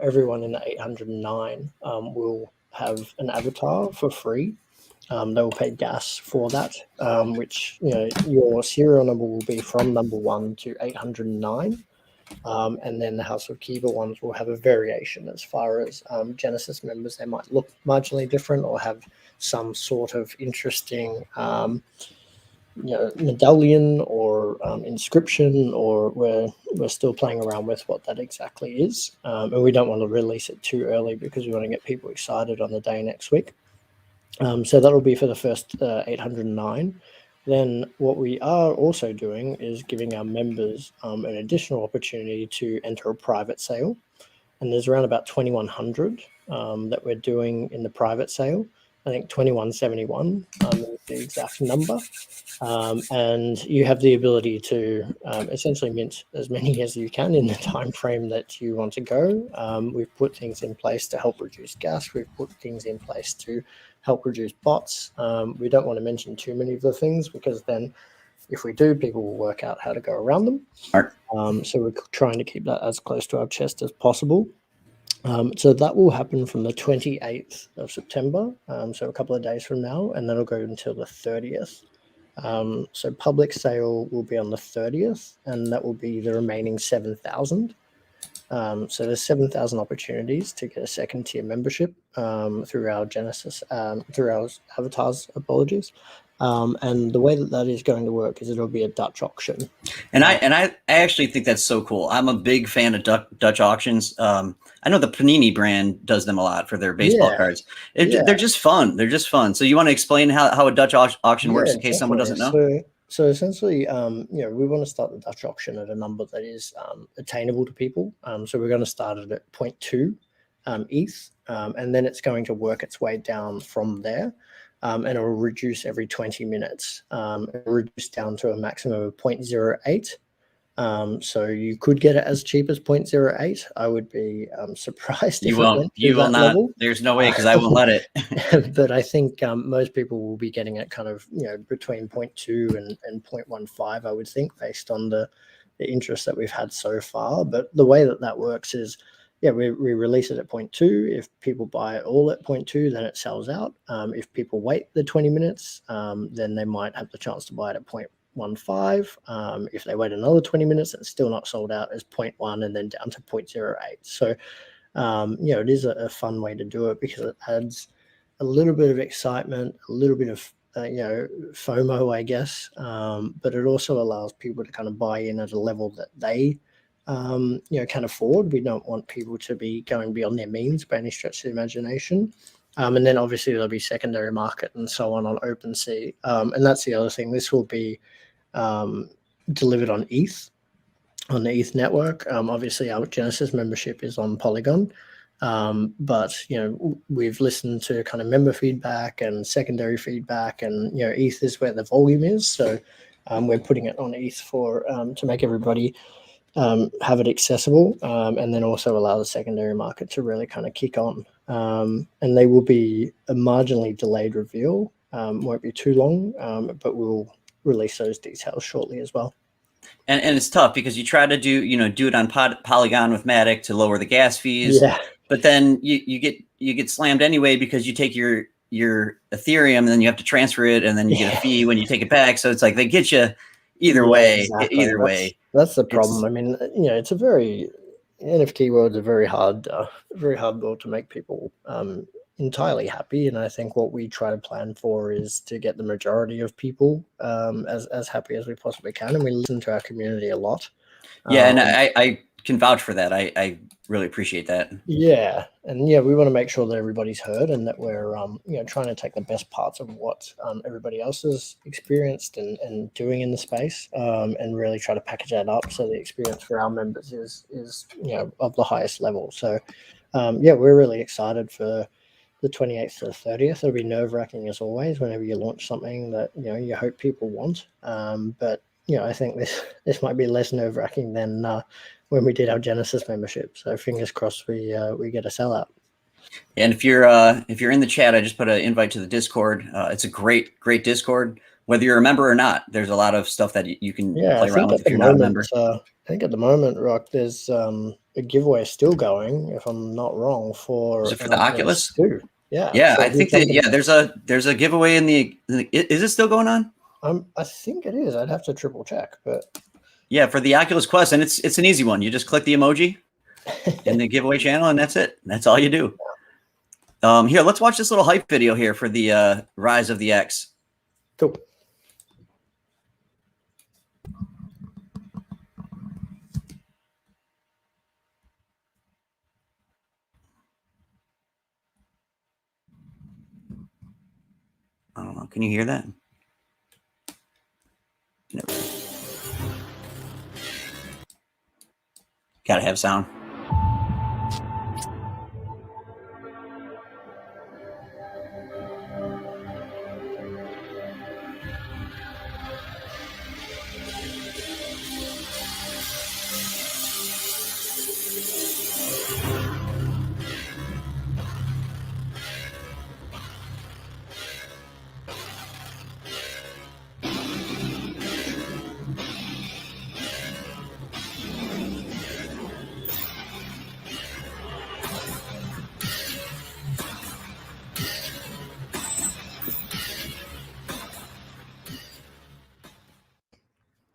everyone in the 809 will have an avatar for free. They will pay gas for that, which your serial number will be from number 1 to 809. And then the House of Kibaa ones will have a variation as far as Genesis members. They might look marginally different or have some sort of interesting medallion or inscription, or we're still playing around with what that exactly is. And we don't want to release it too early because we want to get people excited on the day next week. So that'll be for the first 809. Then what we are also doing is giving our members an additional opportunity to enter a private sale. And there's around about 2,100 that we're doing in the private sale. I think 2171 is the exact number. And you have the ability to essentially mint as many as you can in the time frame that you want to go. We've put things in place to help reduce gas. We've put things in place to help reduce bots. We don't want to mention too many of the things because then if we do, people will work out how to go around them. So we're trying to keep that as close to our chest as possible. So that will happen from the 28th of September, so a couple of days from now, and that'll go until the 30th. So public sale will be on the 30th, and that will be the remaining 7,000. So there's 7,000 opportunities to get a second tier membership through our Genesis, through our avatars, apologies. And the way that is going to work is it'll be a Dutch auction. And I actually think that's so cool. I'm a big fan of Dutch auctions. I know the Panini brand does them a lot for their baseball cards. They're just fun. They're just fun. So you want to explain how a Dutch auction works in case someone doesn't know? So essentially, we want to start the Dutch auction at a number that is attainable to people. So we're going to start it at 0.2 ETH, and then it's going to work its way down from there. And it will reduce every 20 minutes. It will reduce down to a maximum of 0.08. So you could get it as cheap as 0.08. I would be surprised if you will not. Level. There's no way because I won't let it. But I think most people will be getting it kind of between 0.2 and 0.15. I would think based on the interest that we've had so far. But the way that works is, we release it at 0.2. If people buy it all at 0.2, then it sells out. If people wait the 20 minutes, then they might have the chance to buy it at 0.15. If they wait another 20 minutes and it's still not sold out, as 0.1 and then down to 0.08. So, it is a fun way to do it because it adds a little bit of excitement, a little bit of FOMO, I guess. But it also allows people to kind of buy in at a level that they can afford. We don't want people to be going beyond their means by any stretch of the imagination. And then obviously there'll be secondary market and so on OpenSea. And that's the other thing. This will be delivered on ETH, on the ETH network. Obviously our Genesis membership is on Polygon. But we've listened to kind of member feedback and secondary feedback, and ETH is where the volume is. So we're putting it on ETH for to make everybody have it accessible, and then also allow the secondary market to really kind of kick on. And they will be a marginally delayed reveal. Won't be too long, but we'll release those details shortly as well. And it's tough because you try to do it on Polygon with Matic to lower the gas fees. Yeah. But then you get slammed anyway because you take your Ethereum and then you have to transfer it and then you get a fee when you take it back. So it's like they get you either way. Exactly. Either way, that's the problem. I mean, it's a very NFT world is a very hard world to make people entirely happy. And I think what we try to plan for is to get the majority of people as happy as we possibly can. And we listen to our community a lot. Yeah, and I can vouch for that. I really appreciate that. Yeah, and we want to make sure that everybody's heard and that we're trying to take the best parts of what everybody else has experienced and doing in the space, and really try to package that up so the experience for our members is of the highest level. So we're really excited for the 28th to the 30th. It'll be nerve-wracking as always whenever you launch something that you hope people want, but I think this might be less nerve-wracking than when we did our Genesis membership. So fingers crossed we get a sellout. And if you're in the chat, I just put an invite to the Discord. It's a great Discord, whether you're a member or not. There's a lot of stuff that you can play around with if you're not a member. I think at the moment, Rock, there's a giveaway still going, if I'm not wrong, for the Oculus 2. Yeah. Yeah, so I think that there's a giveaway in the is it still going on? I think it is. I'd have to triple check, but yeah, for the Oculus Quest, and it's an easy one. You just click the emoji in the giveaway channel, and that's it. That's all you do. Here, let's watch this little hype video here for the Rise of the X. Cool. I don't know. Can you hear that? No. Gotta have sound.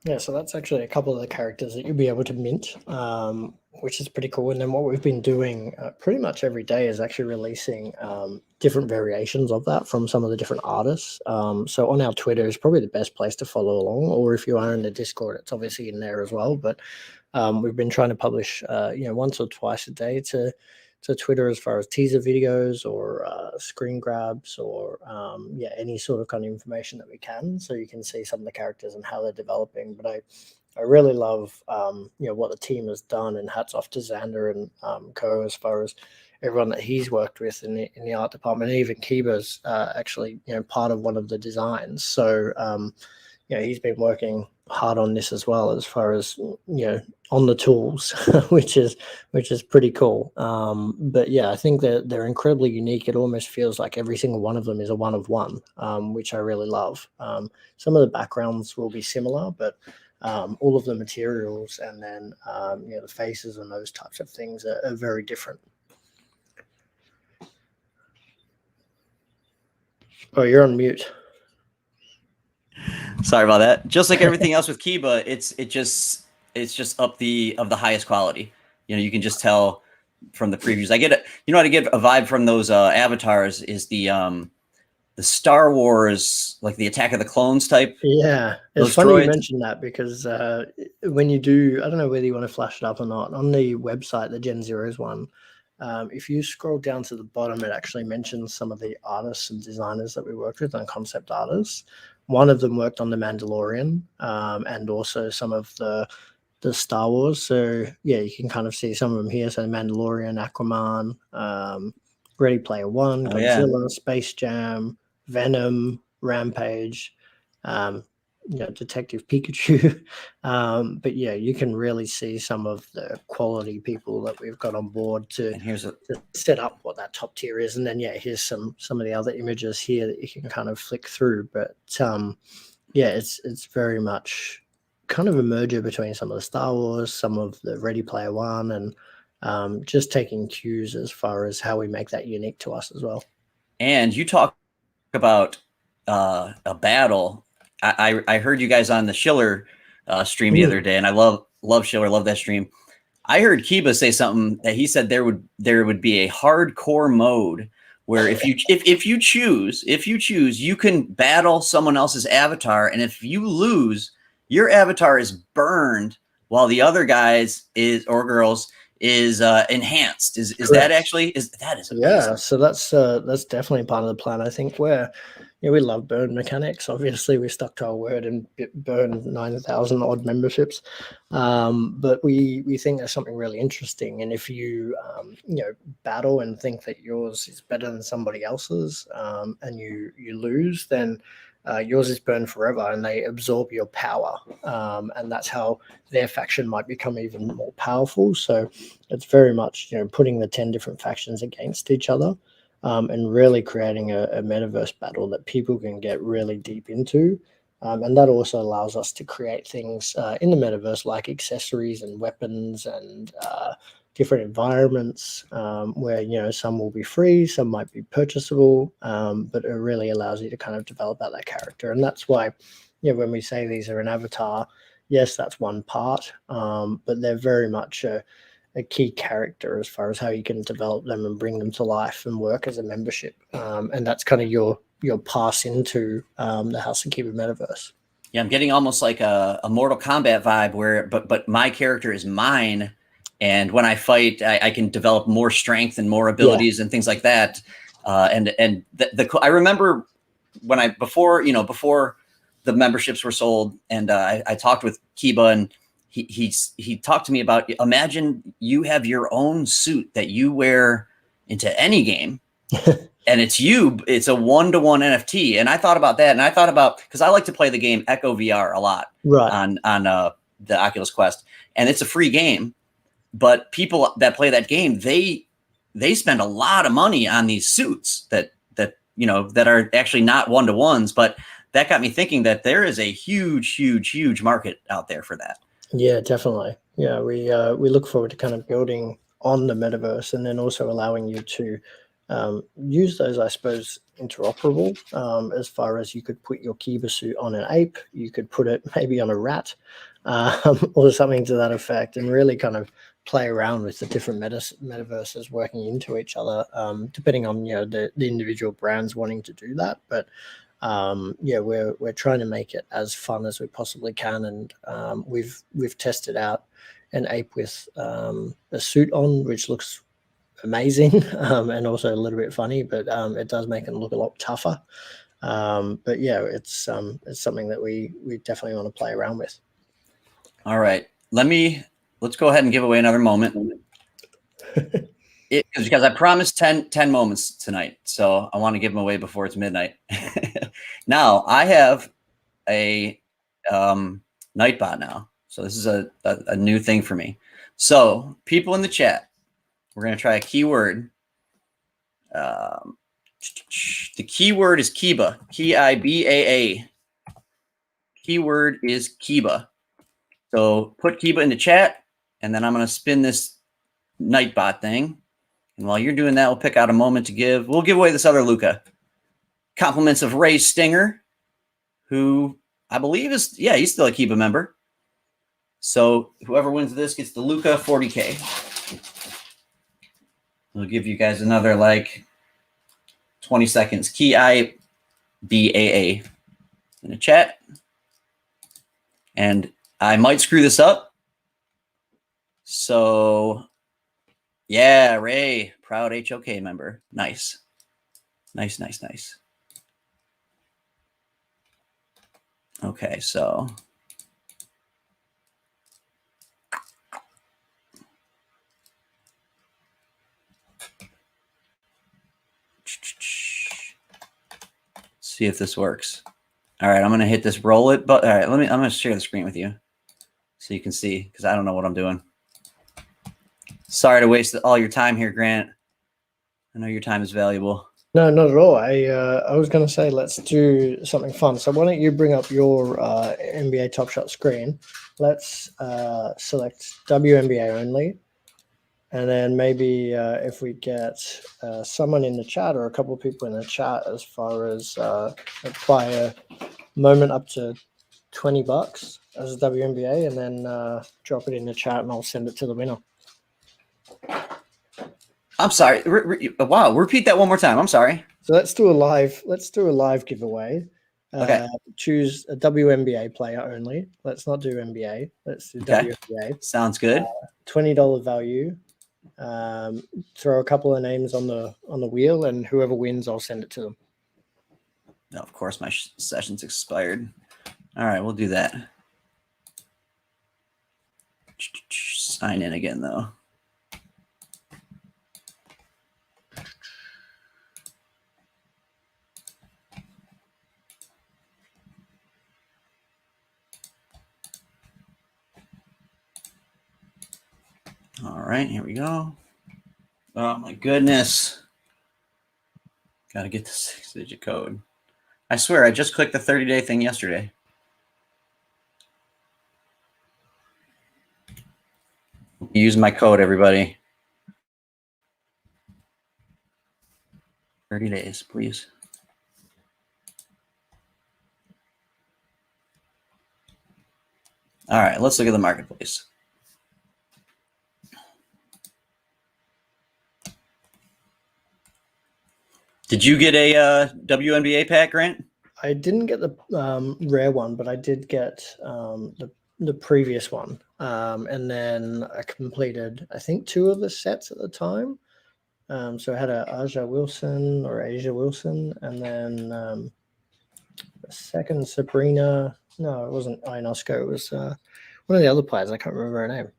Yeah, so that's actually a couple of the characters that you'll be able to mint, which is pretty cool. And then what we've been doing pretty much every day is actually releasing different variations of that from some of the different artists. So on our Twitter is probably the best place to follow along, or if you are in the Discord, it's obviously in there as well. But we've been trying to publish, once or twice a day to Twitter as far as teaser videos or screen grabs or any sort of kind of information that we can, so you can see some of the characters and how they're developing. But I really love what the team has done, and hats off to Xander and Co as far as everyone that he's worked with in the art department. And even Kiba's actually part of one of the designs. So he's been working hard on this as well, as far as on the tools, which is pretty cool. But yeah, I think that they're incredibly unique. It almost feels like every single one of them is a one of one, which I really love. Some of the backgrounds will be similar, but all of the materials and then the faces and those types of things are very different. Oh, you're on mute. Sorry about that. Just like everything else with Kibaa, it's just up of the highest quality. You can just tell from the previews. I get I get a vibe from those avatars is the the Star Wars, like the Attack of the Clones type. Yeah, it's Those funny you droids. mentioned that because when you do, I don't know whether you want to flash it up or not, on the website, the Gen Zeros one, if you scroll down to the bottom, it actually mentions some of the artists and designers that we worked with and concept artists. One of them worked on The Mandalorian and also some of the Star Wars. So yeah, you can kind of see some of them here. So The Mandalorian, Aquaman, Ready Player One, Godzilla, Space Jam, Venom, Rampage, Detective Pikachu. But yeah, you can really see some of the quality people that we've got on board to set up what that top tier is. And then yeah, here's some of the other images here that you can kind of flick through. But yeah, it's very much kind of a merger between some of the Star Wars, some of the Ready Player One, and just taking cues as far as how we make that unique to us as well. And you talk about a battle. I heard you guys on the Schiller stream the other day, and I love Schiller, love that stream. I heard Kibaa say something that he said there would be a hardcore mode where if you choose, you can battle someone else's avatar, and if you lose, your avatar is burned while the other guys or girls is enhanced. Is that actually that is amazing. Yeah, so that's definitely part of the plan. I think we love burn mechanics. Obviously, we stuck to our word and burned 9,000 odd memberships, but we think there's something really interesting. And if you battle and think that yours is better than somebody else's, and you lose, then yours is burned forever, and they absorb your power, and that's how their faction might become even more powerful. So it's very much putting the 10 different factions against each other, and really creating a metaverse battle that people can get really deep into. And that also allows us to create things in the metaverse like accessories and weapons and different environments where some will be free, some might be purchasable, but it really allows you to kind of develop out that character. And that's why when we say these are an avatar, yes, that's one part, but they're very much a key character as far as how you can develop them and bring them to life and work as a membership. And that's kind of your pass into the House of Kibaa metaverse. Yeah, I'm getting almost like a Mortal Kombat vibe but my character is mine. And when I fight, I can develop more strength and more abilities and things like that. And I remember when before the memberships were sold, and I talked with Kibaa, and he talked to me about, imagine you have your own suit that you wear into any game, and it's a 1-to-1 NFT. And I thought about that, and because I like to play the game Echo VR a lot, right, on the Oculus Quest, and it's a free game. But people that play that game, they spend a lot of money on these suits that are actually not 1-to-1s. But that got me thinking that there is a huge market out there for that. Yeah, definitely. Yeah, we look forward to kind of building on the metaverse, and then also allowing you to use those, I suppose, interoperable, as far as you could put your Kibaa suit on an ape, you could put it maybe on a rat, or something to that effect, and really kind of play around with the different metaverses working into each other, depending on the individual brands wanting to do that. But we're trying to make it as fun as we possibly can, and we've tested out an ape with a suit on, which looks amazing, and also a little bit funny, but it does make it look a lot tougher. But yeah, it's something that we definitely want to play around with. All right, let's go ahead and give away another moment. Because I promised 10 moments tonight, so I want to give them away before it's midnight. Now I have a Nightbot now, so this is a new thing for me. So people in the chat, we're going to try a keyword. The keyword is Kibaa, Kibaa. Keyword is Kibaa. So put Kibaa in the chat, and then I'm going to spin this Nightbot thing. And while you're doing that, we'll pick out a moment to give. We'll give away this other Luca. Compliments of Ray Stinger, who I believe he's still a Kibaa member. So whoever wins this gets the Luca 40K. We'll give you guys another 20 seconds. BAA in the chat. And I might screw this up. So, yeah, Ray, proud HOK member. Nice. Nice, nice, nice. Okay, so. See if this works. All right, I'm gonna hit this roll it, but all right, I'm gonna share the screen with you so you can see because I don't know what I'm doing. Sorry to waste all your time here, Grant. I know your time is valuable. No, not at all. I was going to say let's do something fun. So why don't you bring up your NBA Top Shot screen? Let's select WNBA only, and then maybe if we get someone in the chat or a couple of people in the chat as far as a player moment up to $20 as a WNBA, and then drop it in the chat, and I'll send it to the winner. I'm sorry. Wow, repeat that one more time. I'm sorry. So let's do a live giveaway. Okay. Choose a WNBA player only. Let's not do NBA. Let's do Okay. WNBA. Sounds good. $20 value. Throw a couple of names on the wheel, and whoever wins, I'll send it to them. No, of course, my session's expired. All right, we'll do that. Sign in again, though. All right, here we go. Oh, my goodness. Got to get the 6-digit code. I swear, I just clicked the 30-day thing yesterday. Use my code, everybody. 30 days, please. All right, let's look at the marketplace. Did you get a WNBA pack, Grant? I didn't get the rare one, but I did get the previous one, and then I completed, I think, 2 of the sets at the time. So I had a Asia Wilson, and then a second Sabrina. No, it wasn't Ionesco. It was one of the other players. I can't remember her name.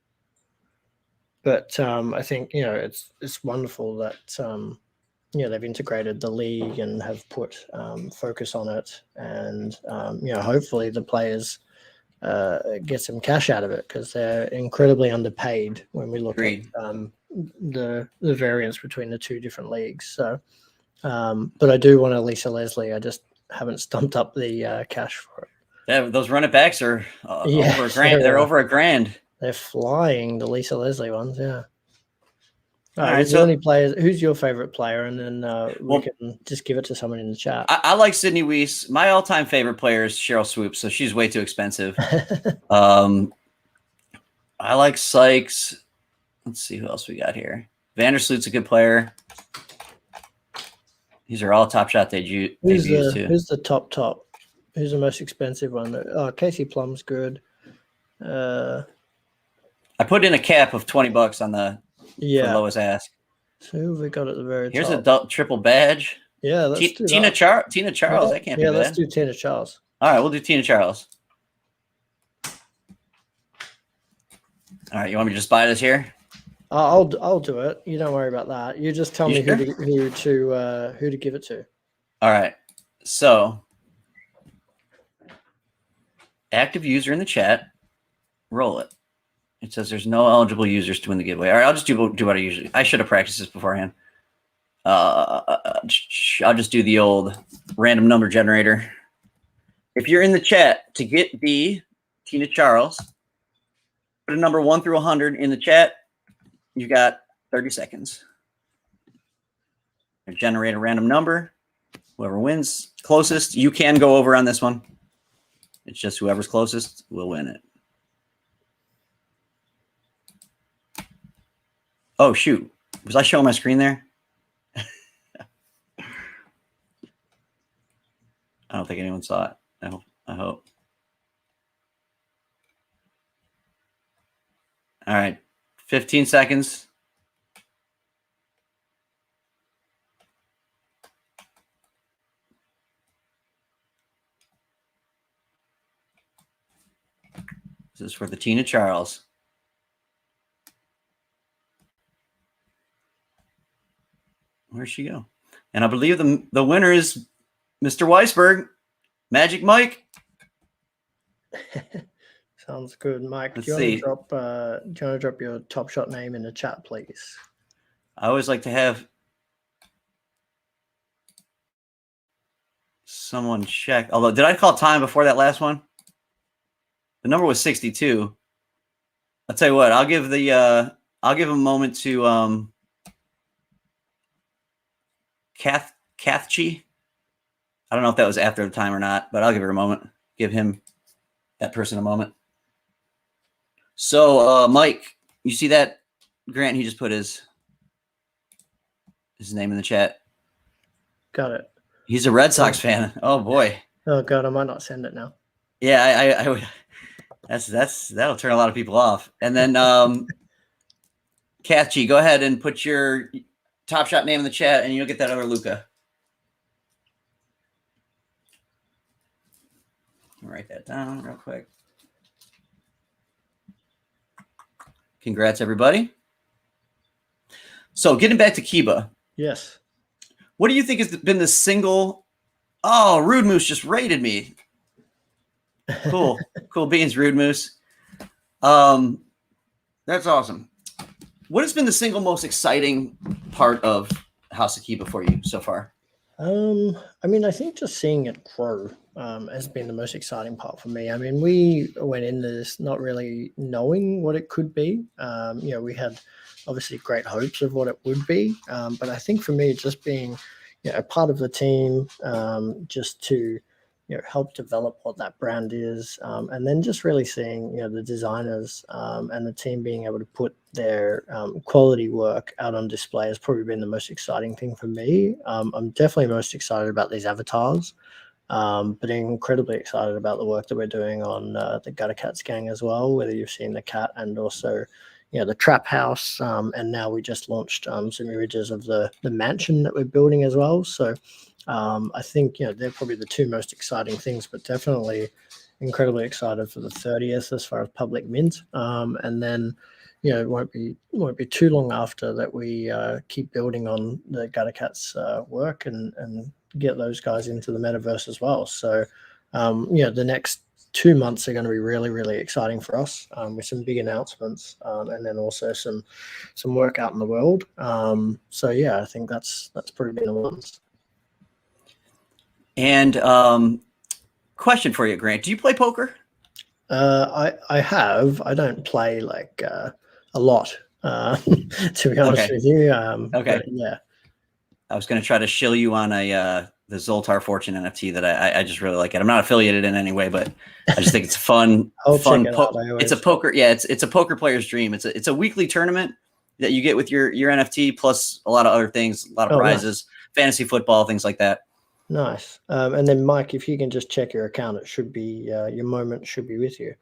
But I think it's wonderful that they've integrated the league and have put focus on it, and hopefully the players get some cash out of it because they're incredibly underpaid when we look Agreed. at the variance between the 2 different leagues. So, but I do want a Lisa Leslie. I just haven't stumped up the cash for it. Yeah, those running backs are over a grand. They're over a grand. They're flying, the Lisa Leslie ones. Yeah. All right. So Any players? Who's your favorite player? And then we can just give it to someone in the chat. I like Sydney Weiss. My all-time favorite player is Cheryl Swoops, so she's way too expensive. I like Sykes. Let's see who else we got here. Vandersloot's a good player. These are all Top Shot debuts too. Who's the top? Who's the most expensive one? Oh, Casey Plum's good. I put in a cap of $20 on the lowest ask. So who have we got at the very Here's top? a triple badge. Yeah, let's do Tina that. Tina Charles. That can't be bad. Yeah, let's do Tina Charles. All right, we'll do Tina Charles. All right, you want me to just buy this here? I'll do it. You don't worry about that. You just tell me who to give it to. All right. So, active user in the chat. Roll it. It says there's no eligible users to win the giveaway. All right, I'll just do what I usually. I should have practiced this beforehand. I'll just do the old random number generator. If you're in the chat to get the Tina Charles, put a number 1 through 100 in the chat. You got 30 seconds. Generate a random number. Whoever wins closest, you can go over on this one. It's just whoever's closest will win it. Oh, shoot. Was I showing my screen there? I don't think anyone saw it. I hope. All right. 15 seconds. This is for the Tina Charles. Where'd she go? And I believe the winner is Mr. Weisberg, Magic Mike. Sounds good, Mike. Let's Do you see. want to drop your Top Shot name in the chat, please? I always like to have someone check. Although, did I call time before that last one? The number was 62. I'll tell you what. I'll give a moment to Kathchi. I don't know if that was after the time or not, but I'll give her a moment. Give that person a moment. So, Mike, you see that? Grant, he just put his name in the chat. Got it. He's a Red Sox fan. Oh boy. Oh God, I might not send it now. Yeah, I that'll turn a lot of people off. And then, Kathchi, go ahead and put your Top Shot name in the chat, and you'll get that over Luca. Write that down real quick. Congrats, everybody. So getting back to Kibaa. Yes. What do you think has been the single? Oh, Rude Moose just raided me. Cool. Cool beans, Rude Moose. That's awesome. What has been the single most exciting part of House of Kibaa for you so far? I mean, I think just seeing it grow has been the most exciting part for me. I mean, we went into this not really knowing what it could be. We had obviously great hopes of what it would be. But I think for me, just being a part of the team, just to help develop what that brand is, and then just really seeing the designers and the team being able to put their quality work out on display has probably been the most exciting thing for me. I'm definitely most excited about these avatars, but incredibly excited about the work that we're doing on the Gutter Cats gang as well, whether you've seen the cat and also the trap house, and now we just launched some images of the mansion that we're building as well. So I think they're probably the two most exciting things, but definitely incredibly excited for the 30th as far as public mint. And then it won't be too long after that we keep building on the Gutter Cats work and get those guys into the metaverse as well. So the next 2 months are going to be really, really exciting for us, with some big announcements, and then also some work out in the world. So yeah, I think that's probably been the ones. And question for you, Grant. Do you play poker? I have. I don't play like a lot, to be honest with you. Okay. Yeah. I was going to try to shill you on the Zoltar Fortune NFT that I just really like it. I'm not affiliated in any way, but I just think it's fun. It's a poker. Yeah, it's a poker player's dream. It's a weekly tournament that you get with your NFT plus a lot of other things, a lot of prizes, fantasy football, things like that. Nice. And then Mike, if you can just check your account, it should be your moment should be with you.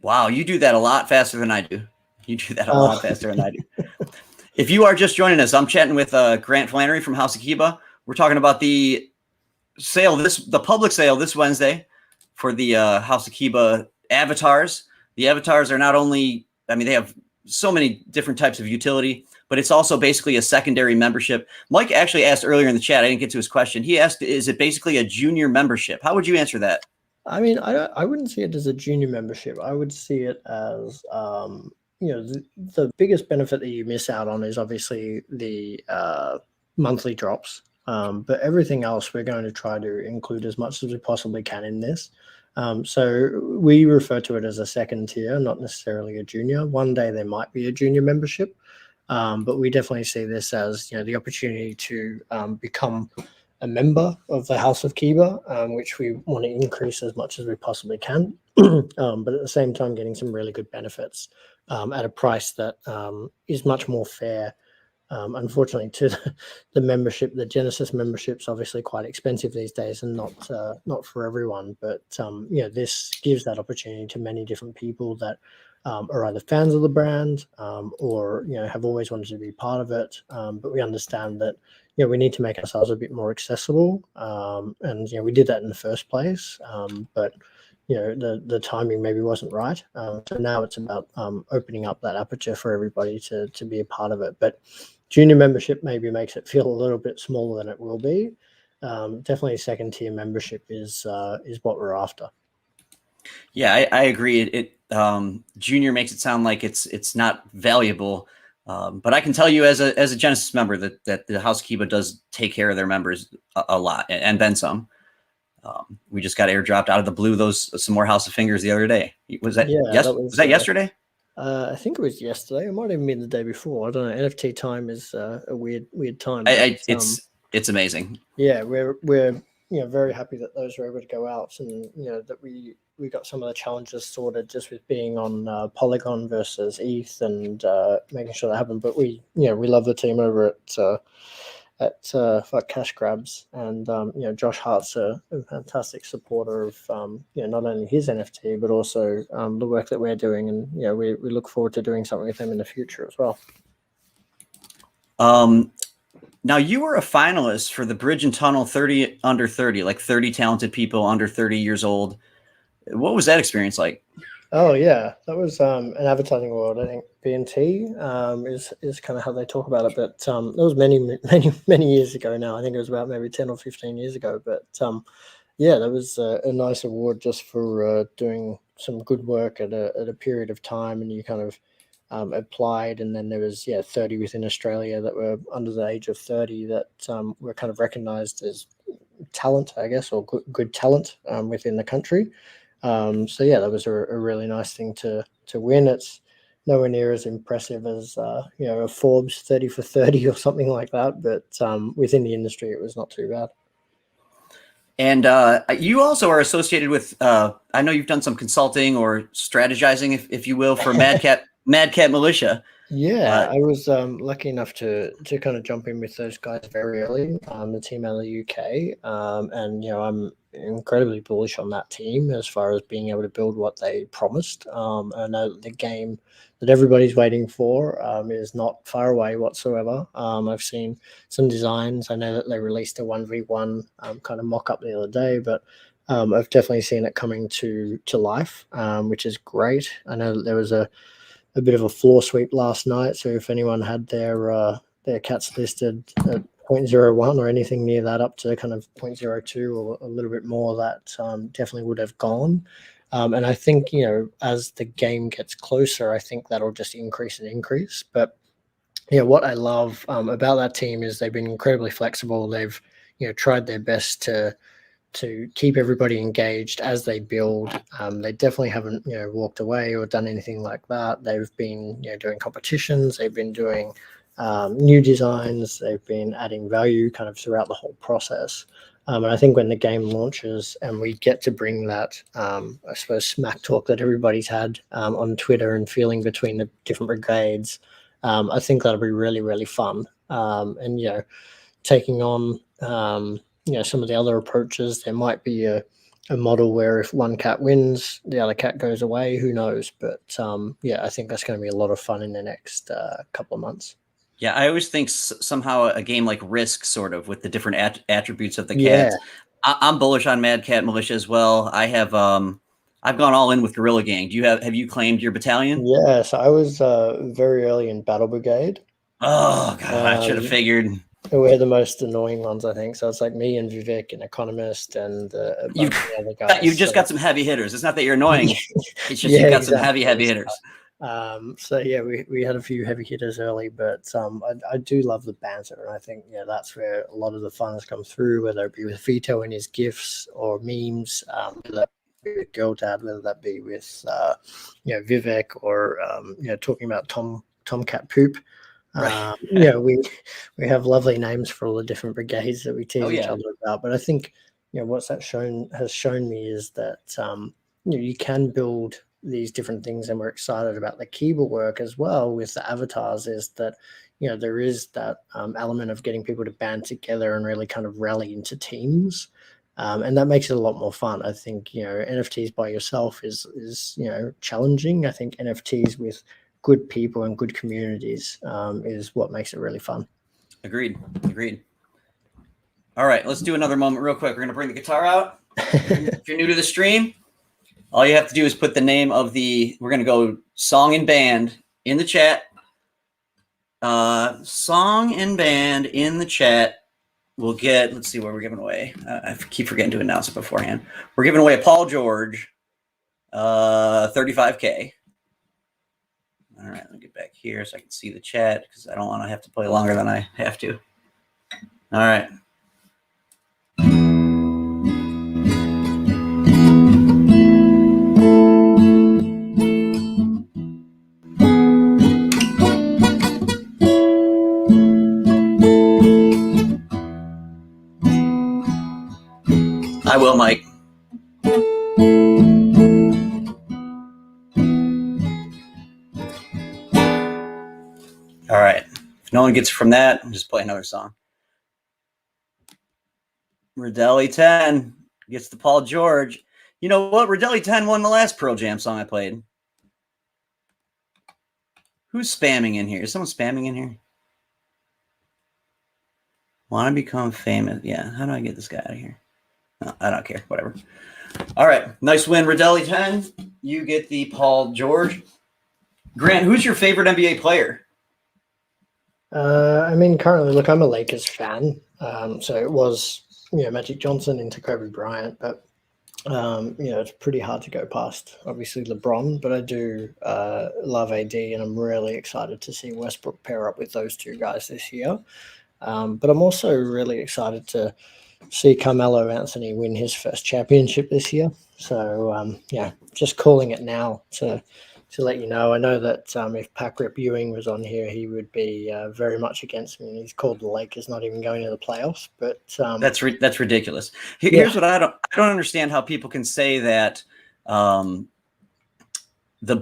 Wow, you do that a lot faster than I do. You do that a lot faster than I do. If you are just joining us, I'm chatting with Grant Flannery from House of Kibaa. We're talking about the public sale this Wednesday for the House of Kibaa avatars. The avatars are not only, they have so many different types of utility, but it's also basically a secondary membership. Mike actually asked earlier in the chat, I didn't get to his question. He asked, is it basically a junior membership? How would you answer that? I mean, I wouldn't see it as a junior membership. I would see it as, the biggest benefit that you miss out on is obviously the monthly drops. But everything else, we're going to try to include as much as we possibly can in this. So we refer to it as a second tier, not necessarily a junior. One day there might be a junior membership, but we definitely see this as the opportunity to become a member of the House of Kibaa, which we want to increase as much as we possibly can, but at the same time getting some really good benefits at a price that is much more fair Unfortunately, to the membership, the Genesis membership's obviously quite expensive these days, and not for everyone. But this gives that opportunity to many different people that are either fans of the brand or have always wanted to be part of it. But we understand that we need to make ourselves a bit more accessible, and we did that in the first place. But the timing maybe wasn't right. So now it's about opening up that aperture for everybody to be a part of it. But junior membership maybe makes it feel a little bit smaller than it will be. Definitely second tier membership is what we're after. Yeah, I agree. It junior makes it sound like it's not valuable, but I can tell you as a Genesis member that the House of Kibaa does take care of their members a lot, and then some. We just got airdropped out of the blue some more House of Fingers the other day. Was that was that yesterday? I think it was yesterday. It might even been the day before. I don't know. NFT time is a weird time. It's amazing. Yeah, we're very happy that those were able to go out, and that we got some of the challenges sorted just with being on Polygon versus ETH and making sure that happened. But we love the team over at Cash Grabs, and Josh Hart's a fantastic supporter of not only his NFT but also the work that we're doing, and we look forward to doing something with him in the future as well. Now you were a finalist for the Bridge and Tunnel 30 under 30, like 30 talented people under 30 years old. What was that experience like? Oh yeah, that was an advertising world. I think B&T is kind of how they talk about it, but that was many years ago now. I think it was about maybe 10 or 15 years ago. But yeah, that was a nice award just for doing some good work at a period of time, and you kind of applied, and then there was 30 within Australia that were under the age of 30 that were kind of recognized as talent, I guess, or good talent within the country. So yeah, that was a really nice thing to win. It's nowhere near as impressive as a Forbes 30 for 30 or something like that, but within the industry it was not too bad. And you also are associated with I know you've done some consulting or strategizing, if you will, for Mad Cat Militia. Yeah, I was lucky enough to kind of jump in with those guys very early, the team out of the UK, and I'm incredibly bullish on that team as far as being able to build what they promised. I know that the game that everybody's waiting for is not far away whatsoever. I've seen some designs. I know that they released a 1v1 kind of mock-up the other day, but I've definitely seen it coming to life, which is great. I know that there was a bit of a floor sweep last night, so if anyone had their cats listed at 0.01 or anything near that up to kind of 0.02 or a little bit more, that definitely would have gone. And I think as the game gets closer, I think that'll just increase. But what I love about that team is they've been incredibly flexible. They've tried their best to keep everybody engaged as they build. They definitely haven't walked away or done anything like that. They've been doing competitions. They've been doing new designs. They've been adding value kind of throughout the whole process. And I think when the game launches and we get to bring that, I suppose, smack talk that everybody's had on Twitter and feeling between the different brigades, I think that'll be really, really fun. And taking on some of the other approaches, there might be a model where if one cat wins, the other cat goes away. Who knows? But I think that's going to be a lot of fun in the next couple of months. Yeah, I always think somehow a game like Risk, sort of, with the different attributes of the cats. I'm bullish on Mad Cat Militia as well. I have I've gone all in with Guerrilla Gang. Have you claimed your battalion? Yes, I was very early in Battle Brigade. Oh God, I should have figured. We're the most annoying ones, I think. So it's like me and Vivek, an economist, and a bunch of the other guys. You've just got some heavy hitters. It's not that you're annoying. It's just you've got some heavy hitters. So yeah, we had a few heavy hitters early, but I do love the banter, and I think that's where a lot of the fun has come through, whether it be with Vito and his gifs or memes, whether that be with Girl Dad, whether that be with Vivek, or talking about Tomcat Poop. Right. We have lovely names for all the different brigades that we tease each other about, but I think what's that has shown me is that you can build these different things, and we're excited about the Kibaa work as well with the avatars, is that, there is that element of getting people to band together and really kind of rally into teams. And that makes it a lot more fun. I think, NFTs by yourself is challenging. I think NFTs with good people and good communities is what makes it really fun. Agreed. All right, let's do another moment real quick. We're going to bring the guitar out. If you're new to the stream, all you have to do is put the name of we're going to go song and band in the chat. Song and band in the chat. We'll get, let's see what we're giving away. I keep forgetting to announce it beforehand. We're giving away a Paul George, 35K. All right, let me get back here so I can see the chat because I don't want to have to play longer than I have to. All right. I will, Mike. All right. If no one gets from that, I'll just play another song. Rodelli 10 gets the Paul George. You know what? Rodelli 10 won the last Pearl Jam song I played. Who's spamming in here? Is someone spamming in here? Want to become famous? Yeah. How do I get this guy out of here? No, I don't care. Whatever. All right. Nice win, Rodelli 10. You get the Paul George. Grant, who's your favorite NBA player? Currently, look, I'm a Lakers fan. So it was, Magic Johnson into Kobe Bryant, but, it's pretty hard to go past, obviously, LeBron. But I do love AD, and I'm really excited to see Westbrook pair up with those two guys this year. But I'm also really excited to see Carmelo Anthony win his first championship this year. So, just calling it now to let you know. I know that if Patrick Ewing was on here, he would be very much against me. He's called the Lakers not even going to the playoffs. But that's ridiculous. Here's what I don't understand: how people can say that the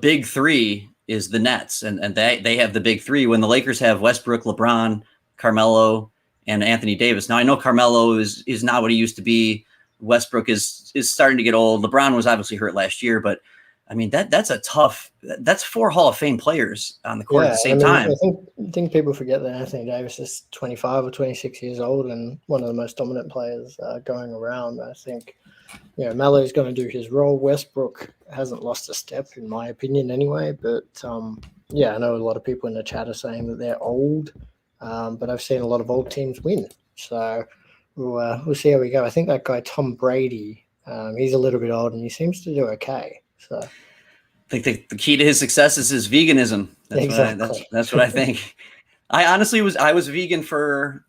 big three is the Nets, and they have the big three when the Lakers have Westbrook, LeBron, Carmelo, and Anthony Davis. Now I know Carmelo is not what he used to be. Westbrook is starting to get old. LeBron was obviously hurt last year, but I mean that's four Hall of Fame players on the court at the same time. I think people forget that Anthony Davis is 25 or 26 years old and one of the most dominant players going around. I think Melo's going to do his role. Westbrook hasn't lost a step, in my opinion, anyway. But I know a lot of people in the chat are saying that they're old. But I've seen a lot of old teams win. So we'll see how we go. I think that guy, Tom Brady, he's a little bit old and he seems to do okay. So I think the key to his success is his veganism. That's what I think. I honestly was vegan for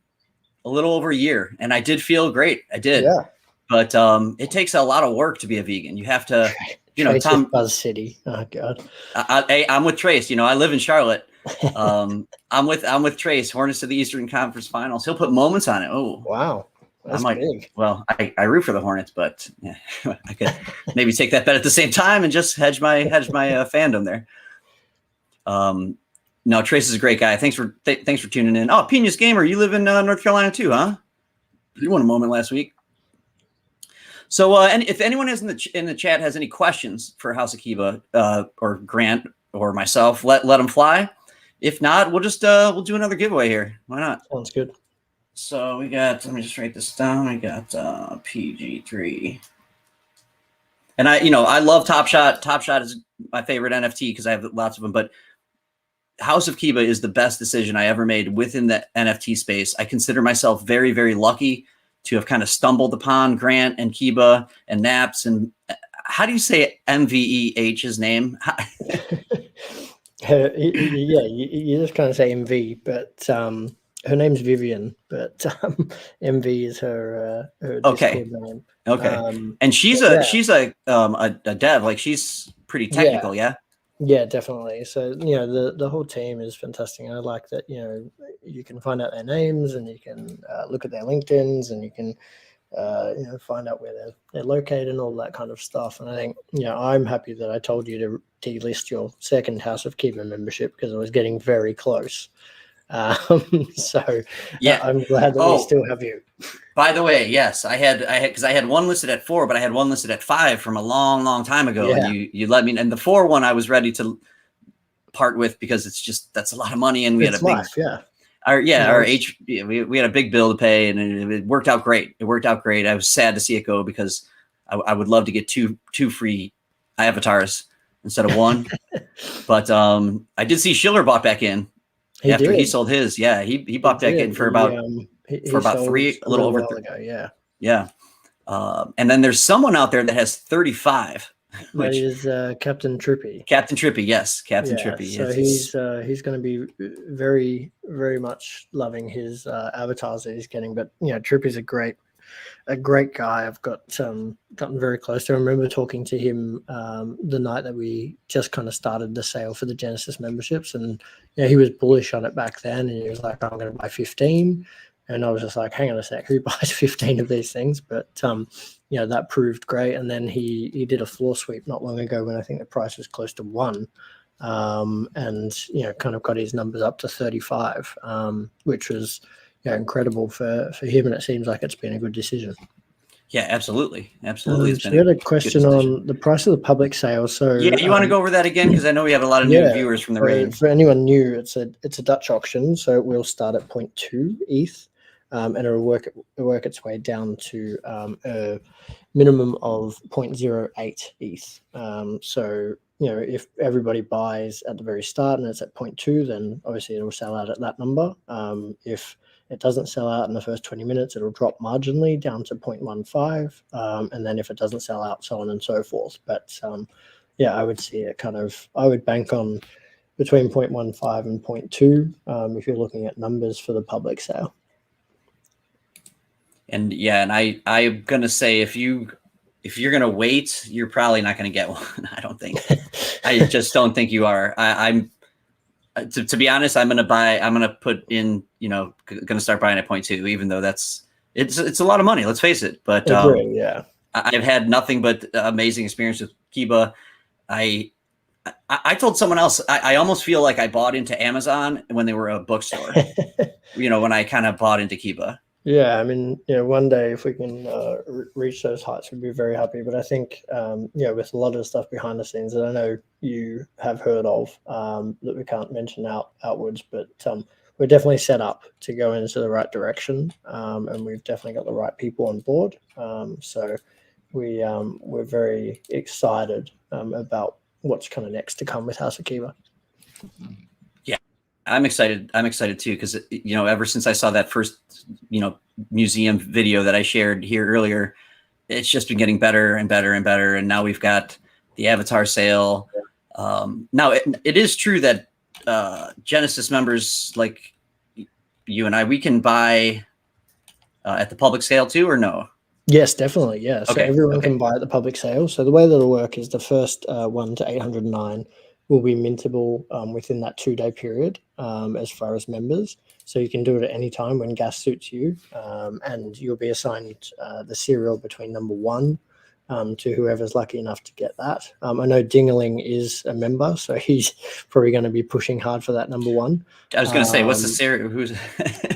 a little over a year and I did feel great. I did. Yeah. But it takes a lot of work to be a vegan. You have to, Tom Buzz City. Oh God. I'm with Trace. I live in Charlotte. I'm with Trace, Hornets to the Eastern Conference Finals. He'll put moments on it. Oh wow, that's big. Well, I root for the Hornets, but yeah, I could maybe take that bet at the same time and just hedge my fandom there. No, Trace is a great guy. Thanks for tuning in. Oh, Pena's Gamer, you live in North Carolina too, huh? You won a moment last week. So, and if anyone is in the chat has any questions for House of Kibaa or Grant or myself, let them fly. If not, we'll just we'll do another giveaway here. Why not? Sounds good. So we got. Let me just write this down. We got PG3, and I love Top Shot. Top Shot is my favorite NFT because I have lots of them. But House of Kibaa is the best decision I ever made within the NFT space. I consider myself very, very lucky to have kind of stumbled upon Grant and Kibaa and Naps and how do you say MVEH's name? Yeah, you just kind of say MV, but her name's Vivian, but MV is her okay. Discord name. Okay, and she's a dev, like she's pretty technical, yeah. Yeah, definitely. So the whole team is fantastic. And I like that you can find out their names and you can look at their LinkedIn's and you can find out where they're located and all that kind of stuff. And I think, I'm happy that I told you to delist your second House of Kibaa membership because it was getting very close. So Yeah. I'm glad that we still have you. By the way, yes, I had because I had one listed at 4, but I had one listed at 5 from a long, long time ago. Yeah. And you let me, and the 4 one I was ready to part with because that's a lot of money, and we had a big life, we had a big bill to pay, and it worked out great. It worked out great. I was sad to see it go because I would love to get two free avatars instead of one. But I did see Schiller bought back in after he sold his. Yeah, he bought back in for about about 3, a little over. Yeah. And then there's someone out there that has 35. That is Captain Trippy. Captain Trippy, yes, Captain Trippy. So he's going to be very, very much loving his avatars that he's getting. But Trippy's a great guy. I've gotten very close to him. I remember talking to him the night that we just kind of started the sale for the Genesis memberships, and he was bullish on it back then, and he was like, "I'm going to buy 15." And I was just like, hang on a sec, who buys 15 of these things? But, that proved great. And then he did a floor sweep not long ago when I think the price was close to 1, and, kind of got his numbers up to 35, which was incredible for him. And it seems like it's been a good decision. Yeah, absolutely. Absolutely. So we had a question on the price of the public sale. So you want to go over that again? Because I know we have a lot of new viewers from the raid. For anyone new, it's a Dutch auction. So it will start at 0.2 ETH. And it'll work its way down to a minimum of 0.08 ETH. So, if everybody buys at the very start and it's at 0.2, then obviously it'll sell out at that number. If it doesn't sell out in the first 20 minutes, it'll drop marginally down to 0.15. And then if it doesn't sell out, so on and so forth. But I would see it I would bank on between 0.15 and 0.2 if you're looking at numbers for the public sale. And I'm gonna say if you're gonna wait, you're probably not gonna get one. I don't think. I just don't think you are. I'm to be honest, I'm gonna put in. Gonna start buying at 0.2, even though it's a lot of money. Let's face it. But I've had nothing but amazing experience with Kibaa. I told someone else I almost feel like I bought into Amazon when they were a bookstore. When I kind of bought into Kibaa. Yeah, I mean, one day if we can reach those heights, we'd be very happy. But I think, with a lot of the stuff behind the scenes that I know you have heard of that we can't mention outwards, but we're definitely set up to go into the right direction, and we've definitely got the right people on board. So we're very excited about what's kind of next to come with House of Kibaa. I'm excited. I'm excited too, because ever since I saw that first museum video that I shared here earlier, it's just been getting better and better and better. And now we've got the avatar sale. Now it is true that Genesis members like you and I, we can buy at the public sale too, or no? Yes, definitely. Yeah. So everyone can buy at the public sale. So the way that it'll work is the first 1 to 809 will be mintable within that 2-day period as far as members. So you can do it at any time when gas suits you, and you'll be assigned the serial between number 1 to whoever's lucky enough to get that. I know Dingaling is a member, so he's probably going to be pushing hard for that number 1. I was going to say, what's the serial? Who's?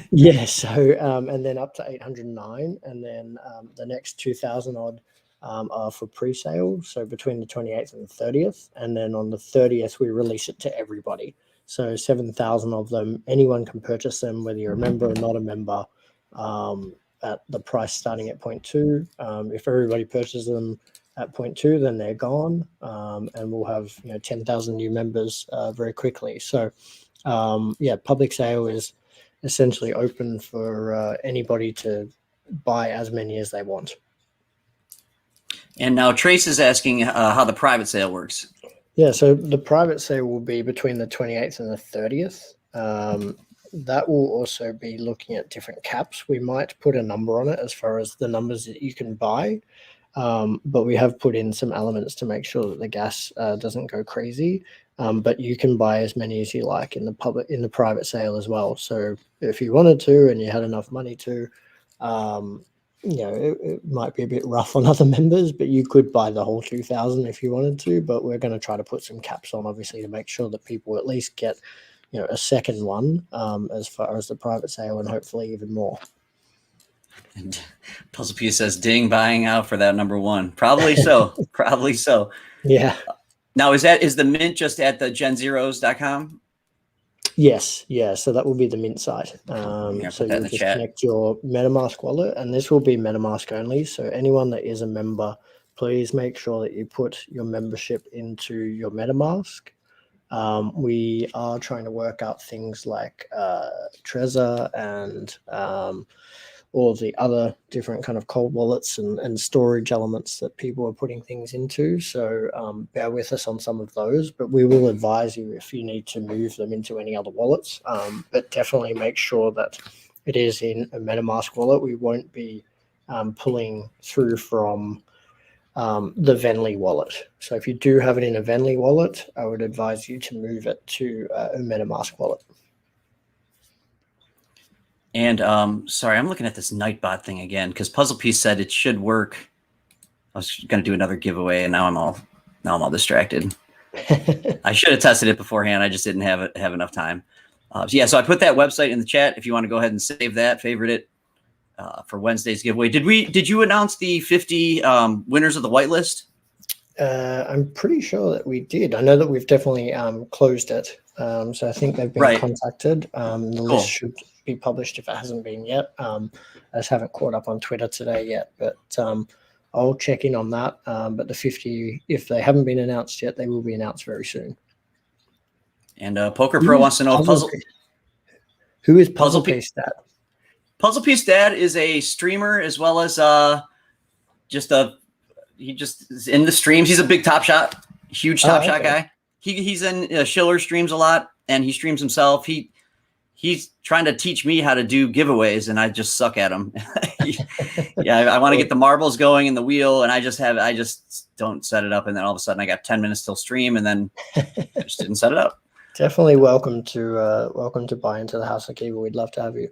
Yeah. So and then up to 809, and then the next 2,000 odd are for pre-sale, so between the 28th and the 30th, and then on the 30th we release it to everybody. So 7,000 of them, anyone can purchase them, whether you're a member or not a member, at the price starting at 0.2. If everybody purchases them at 0.2, then they're gone, and we'll have 10,000 new members very quickly. So public sale is essentially open for anybody to buy as many as they want. And now Trace is asking how the private sale works. Yeah, so the private sale will be between the 28th and the 30th. That will also be looking at different caps. We might put a number on it as far as the numbers that you can buy, but we have put in some elements to make sure that the gas doesn't go crazy. But you can buy as many as you like in the private sale as well. So if you wanted to and you had enough money to, it might be a bit rough on other members, but you could buy the whole 2,000 if you wanted to. But we're going to try to put some caps on, obviously, to make sure that people at least get, a second one as far as the private sale, and hopefully even more. And Puzzle Piece says, "Ding, buying out for that number one." Probably so. Probably so. Yeah. Now, is the mint just at the genzeros.com? Yes, yeah. So that will be the mint site. Yeah, So put that in you'll the just chat. connect your MetaMask wallet, and this will be MetaMask only. So anyone that is a member, please make sure that you put your membership into your MetaMask. We are trying to work out things like Trezor and all of the other different kind of cold wallets and storage elements that people are putting things into. So bear with us on some of those, but we will advise you if you need to move them into any other wallets. But definitely make sure that it is in a MetaMask wallet. We won't be pulling through from the Venly wallet. So if you do have it in a Venly wallet, I would advise you to move it to a MetaMask wallet. And sorry, I'm looking at this Nightbot thing again because Puzzle Piece said it should work. I was going to do another giveaway, and now I'm all distracted. I should have tested it beforehand. I just didn't have enough time. So I put that website in the chat if you want to go ahead and save that, favorite it for Wednesday's giveaway. Did you announce the 50 winners of the whitelist? I'm pretty sure that we did. I know that we've definitely closed it. So I think they've been contacted. The list should be published if it hasn't been yet. I just haven't caught up on Twitter today yet, but I'll check in on that. But the 50, if they haven't been announced yet, they will be announced very soon. And Poker Pro wants to know who is Puzzle Piece Dad? Puzzle Piece Dad is a streamer as well as he just is in the streams. He's a big Top Shot, huge Top Shot guy. He's in Schiller streams a lot, and he streams himself. He's trying to teach me how to do giveaways, and I just suck at them. I want to get the marbles going in the wheel, and I just don't set it up, and then all of a sudden I got 10 minutes till stream, and then I just didn't set it up. Definitely welcome to buy into the House of Kibaa. We'd love to have you.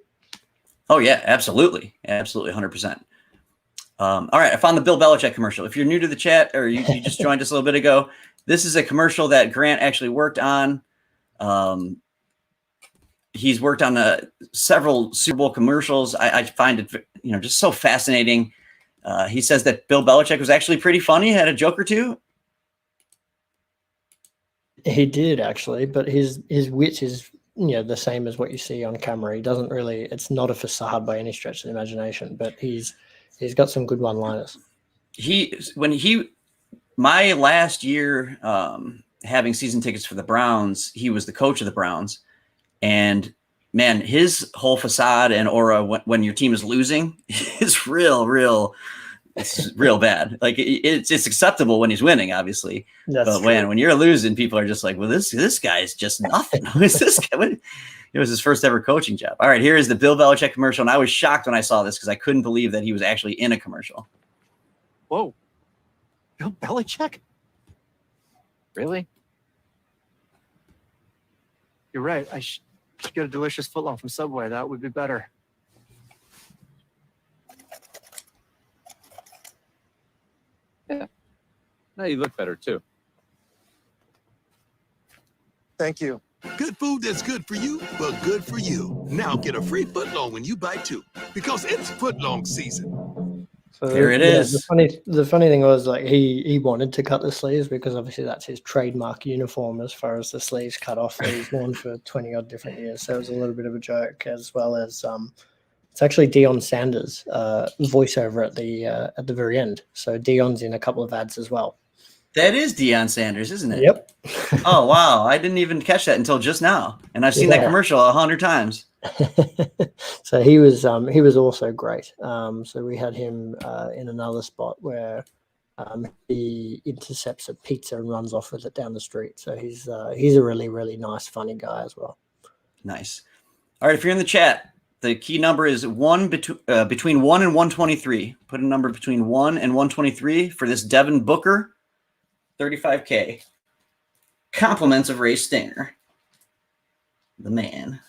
Oh yeah, absolutely, 100%. All right, I found the Bill Belichick commercial. If you're new to the chat or you just joined us a little bit ago, this is a commercial that Grant actually worked on. He's worked on several Super Bowl commercials. I find it, just so fascinating. He says that Bill Belichick was actually pretty funny, had a joke or two. He did actually, but his wit is the same as what you see on camera. He doesn't really. It's not a facade by any stretch of the imagination, but he's got some good one-liners. My last year having season tickets for the Browns, he was the coach of the Browns. And man, his whole facade and aura when your team is losing is real. It's real bad. Like it's acceptable when he's winning, obviously. But when you're losing, people are just like, well, this guy is just nothing. Who is this guy? It was his first ever coaching job. All right, here is the Bill Belichick commercial. And I was shocked when I saw this because I couldn't believe that he was actually in a commercial. Whoa. Bill Belichick? Really? You're right. I should get a delicious footlong from Subway. That would be better. Yeah. No, you look better too. Thank you. Good food that's good for you, but good for you. Now get a free footlong when you buy two, because it's footlong season. So there it is. The funny thing was, like, he wanted to cut the sleeves because obviously that's his trademark uniform as far as the sleeves cut off that he's worn for 20 odd different years. So it was a little bit of a joke, as well as it's actually Deion Sanders voiceover at the very end. So Deion's in a couple of ads as well. That is Deion Sanders, isn't it? Yep. Oh wow, I didn't even catch that until just now, and I've seen that commercial 100 times. So he was also great. So we had him in another spot where he intercepts a pizza and runs off with it down the street. So he's a really, really nice, funny guy as well. Nice. All right, if you're in the chat, the key number is between 1 and 123. Put a number between 1 and 123 for this Devin Booker 35K. Compliments of Ray Stinger, the man.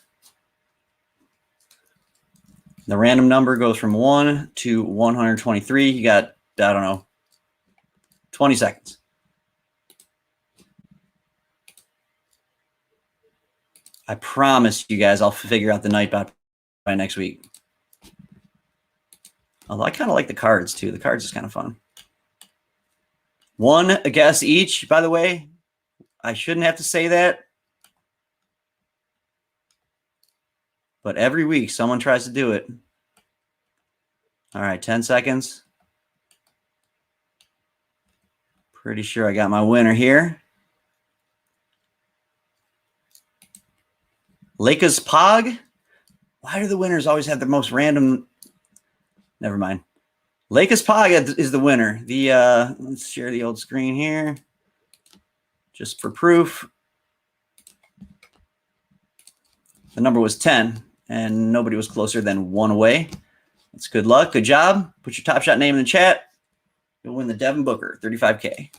The random number goes from 1 to 123. You got, I don't know, 20 seconds. I promise you guys I'll figure out the Nightbot by next week. Although I kind of like the cards, too. The cards is kind of fun. One guess each, by the way. I shouldn't have to say that. But every week, someone tries to do it. All right, 10 seconds. Pretty sure I got my winner here. Lakers Pog. Why do the winners always have the most random? Never mind. Lakers Pog is the winner. Let's share the old screen here, just for proof. The number was 10, and nobody was closer than 1 away. That's good luck. Good job. Put your Top Shot name in the chat. You'll win the Devin Booker, $35K.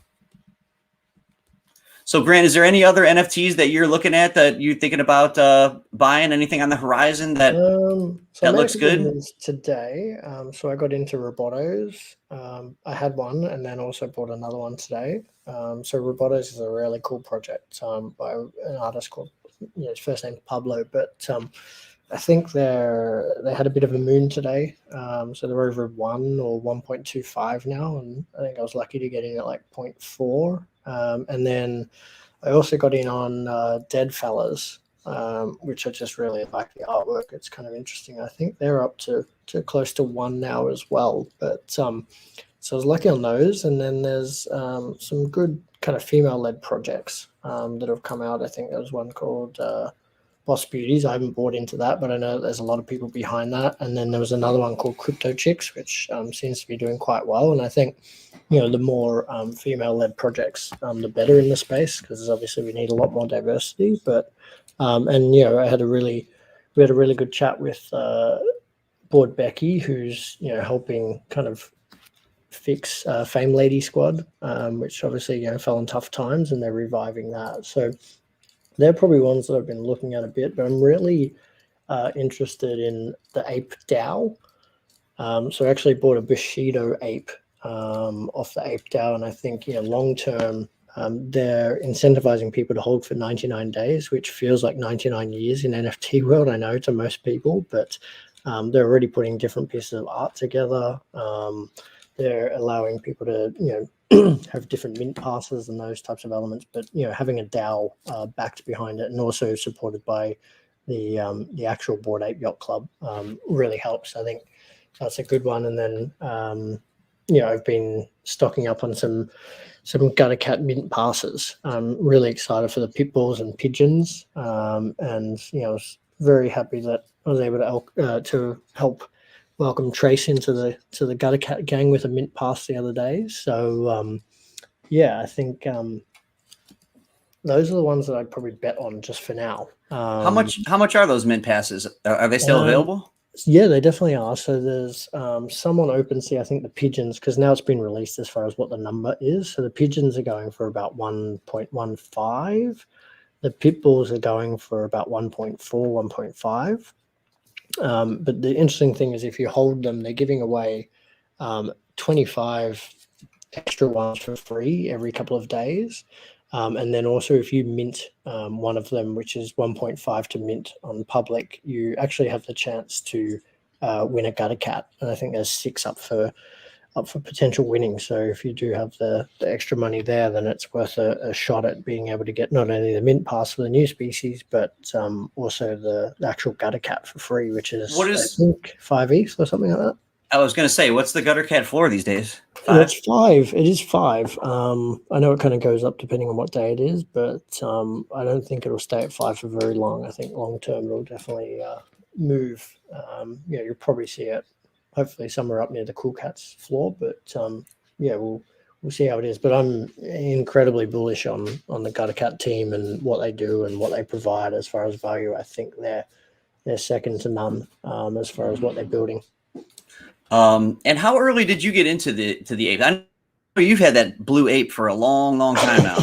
So, Grant, is there any other NFTs that you're looking at that you're thinking about buying? Anything on the horizon that that looks good? Today, so I got into Robotos. I had one and then also bought another one today. So Robotos is a really cool project by an artist called, his first name Pablo, but I think they had a bit of a moon today. So they're over 1 or 1.25 now, and I think I was lucky to get in at like 0.4. And then I also got in on Dead Fellas, which I just really like the artwork. It's kind of interesting. I think they're up to close to 1 now as well. But so I was lucky on those. And then there's some good kind of female-led projects that have come out. I think there was one called Boss Beauties. I haven't bought into that, but I know there's a lot of people behind that. And then there was another one called Crypto Chicks, which seems to be doing quite well. And I think, the more female-led projects, the better in the space, because obviously we need a lot more diversity. But and I had we had a really good chat with Board Becky, who's helping kind of fix Fame Lady Squad, which obviously fell in tough times, and they're reviving that. So they're probably ones that I've been looking at a bit, but I'm really interested in the ape DAO. So I actually bought a Bushido ape off the ape DAO, and I think long term they're incentivizing people to hold for 99 days, which feels like 99 years in NFT world, I know, to most people, but they're already putting different pieces of art together. They're allowing people to have different mint passes and those types of elements, but having a DAO backed behind it and also supported by the actual Bored Ape Yacht Club really helps. I think that's a good one. And then I've been stocking up on some Gutter Cat mint passes. I'm really excited for the pit bulls and pigeons, and I was very happy that I was able to help welcome Trace into the Gutter Cat gang with a mint pass the other day. So I think those are the ones that I'd probably bet on just for now. How much are those mint passes? Are they still available? Yeah, they definitely are. So there's some on OpenSea. I think the pigeons, because now it's been released as far as what the number is. So the pigeons are going for about 1.15. The pit bulls are going for about 1.4, 1.5. But the interesting thing is if you hold them, they're giving away 25 extra ones for free every couple of days. And then also if you mint one of them, which is 1.5 to mint on public, you actually have the chance to win a Gutter Cat. And I think there's 6 up for potential winning. So if you do have the extra money there, then it's worth a shot at being able to get not only the mint pass for the new species, but also the actual Gutter Cat for free, which is, I think 5 ETH or something like that. I was going to say, what's the Gutter Cat floor these days? 5? It's 5. It is 5. I know it kind of goes up depending on what day it is, but I don't think it'll stay at 5 for very long. I think long term it'll definitely move. You'll probably see it hopefully somewhere up near the Cool Cats floor, but we'll see how it is. But I'm incredibly bullish on the Gutter Cat team and what they do and what they provide as far as value. I think they're second to none as far as what they're building. And how early did you get into the ape? I know you've had that blue ape for a long, long time now.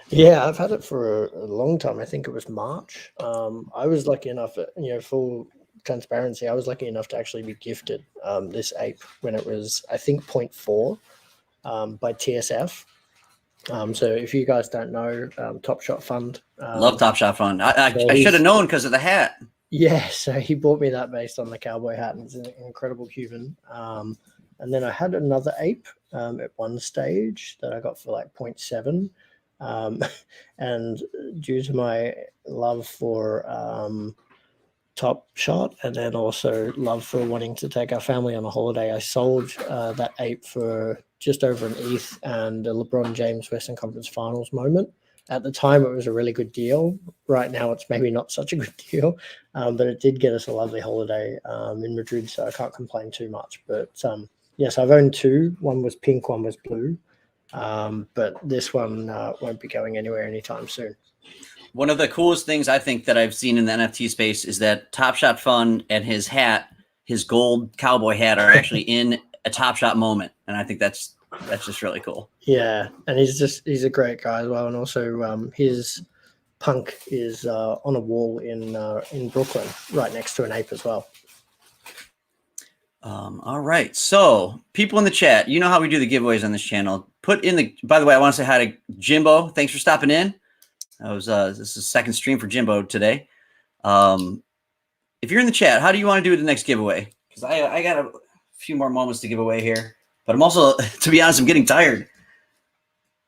Yeah, I've had it for a long time. I think it was March. I was lucky enough, for transparency, I was lucky enough to actually be gifted this ape when it was, I think, 0.4 by TSF. So if you guys don't know, Top Shot Fund. Love Top Shot Fund. I should have known because of the hat. Yeah, so he bought me that based on the cowboy hat, and it's an incredible human. And then I had another ape at one stage that I got for like 0.7. And due to my love for Top Shot and then also love for wanting to take our family on a holiday, I sold that ape for just over an ETH and a LeBron James Western Conference Finals moment. At the time, it was a really good deal. Right now, it's maybe not such a good deal, but it did get us a lovely holiday in Madrid, so I can't complain too much. But yes, I've owned two. One was pink, one was blue. But this one won't be going anywhere anytime soon. One of the coolest things I think that I've seen in the NFT space is that Top Shot Fund and his hat, his gold cowboy hat, are actually in a Top Shot moment, and I think that's just really cool. Yeah, and he's a great guy as well, and also his punk is on a wall in Brooklyn, right next to an ape as well. All right, so people in the chat, you know how we do the giveaways on this channel. Put in the. By the way, I want to say hi to Jimbo. Thanks for stopping in. This is the second stream for Jimbo today. If you're in the chat, how do you want to do the next giveaway? Because I got a few more moments to give away here, but I'm also, to be honest, I'm getting tired.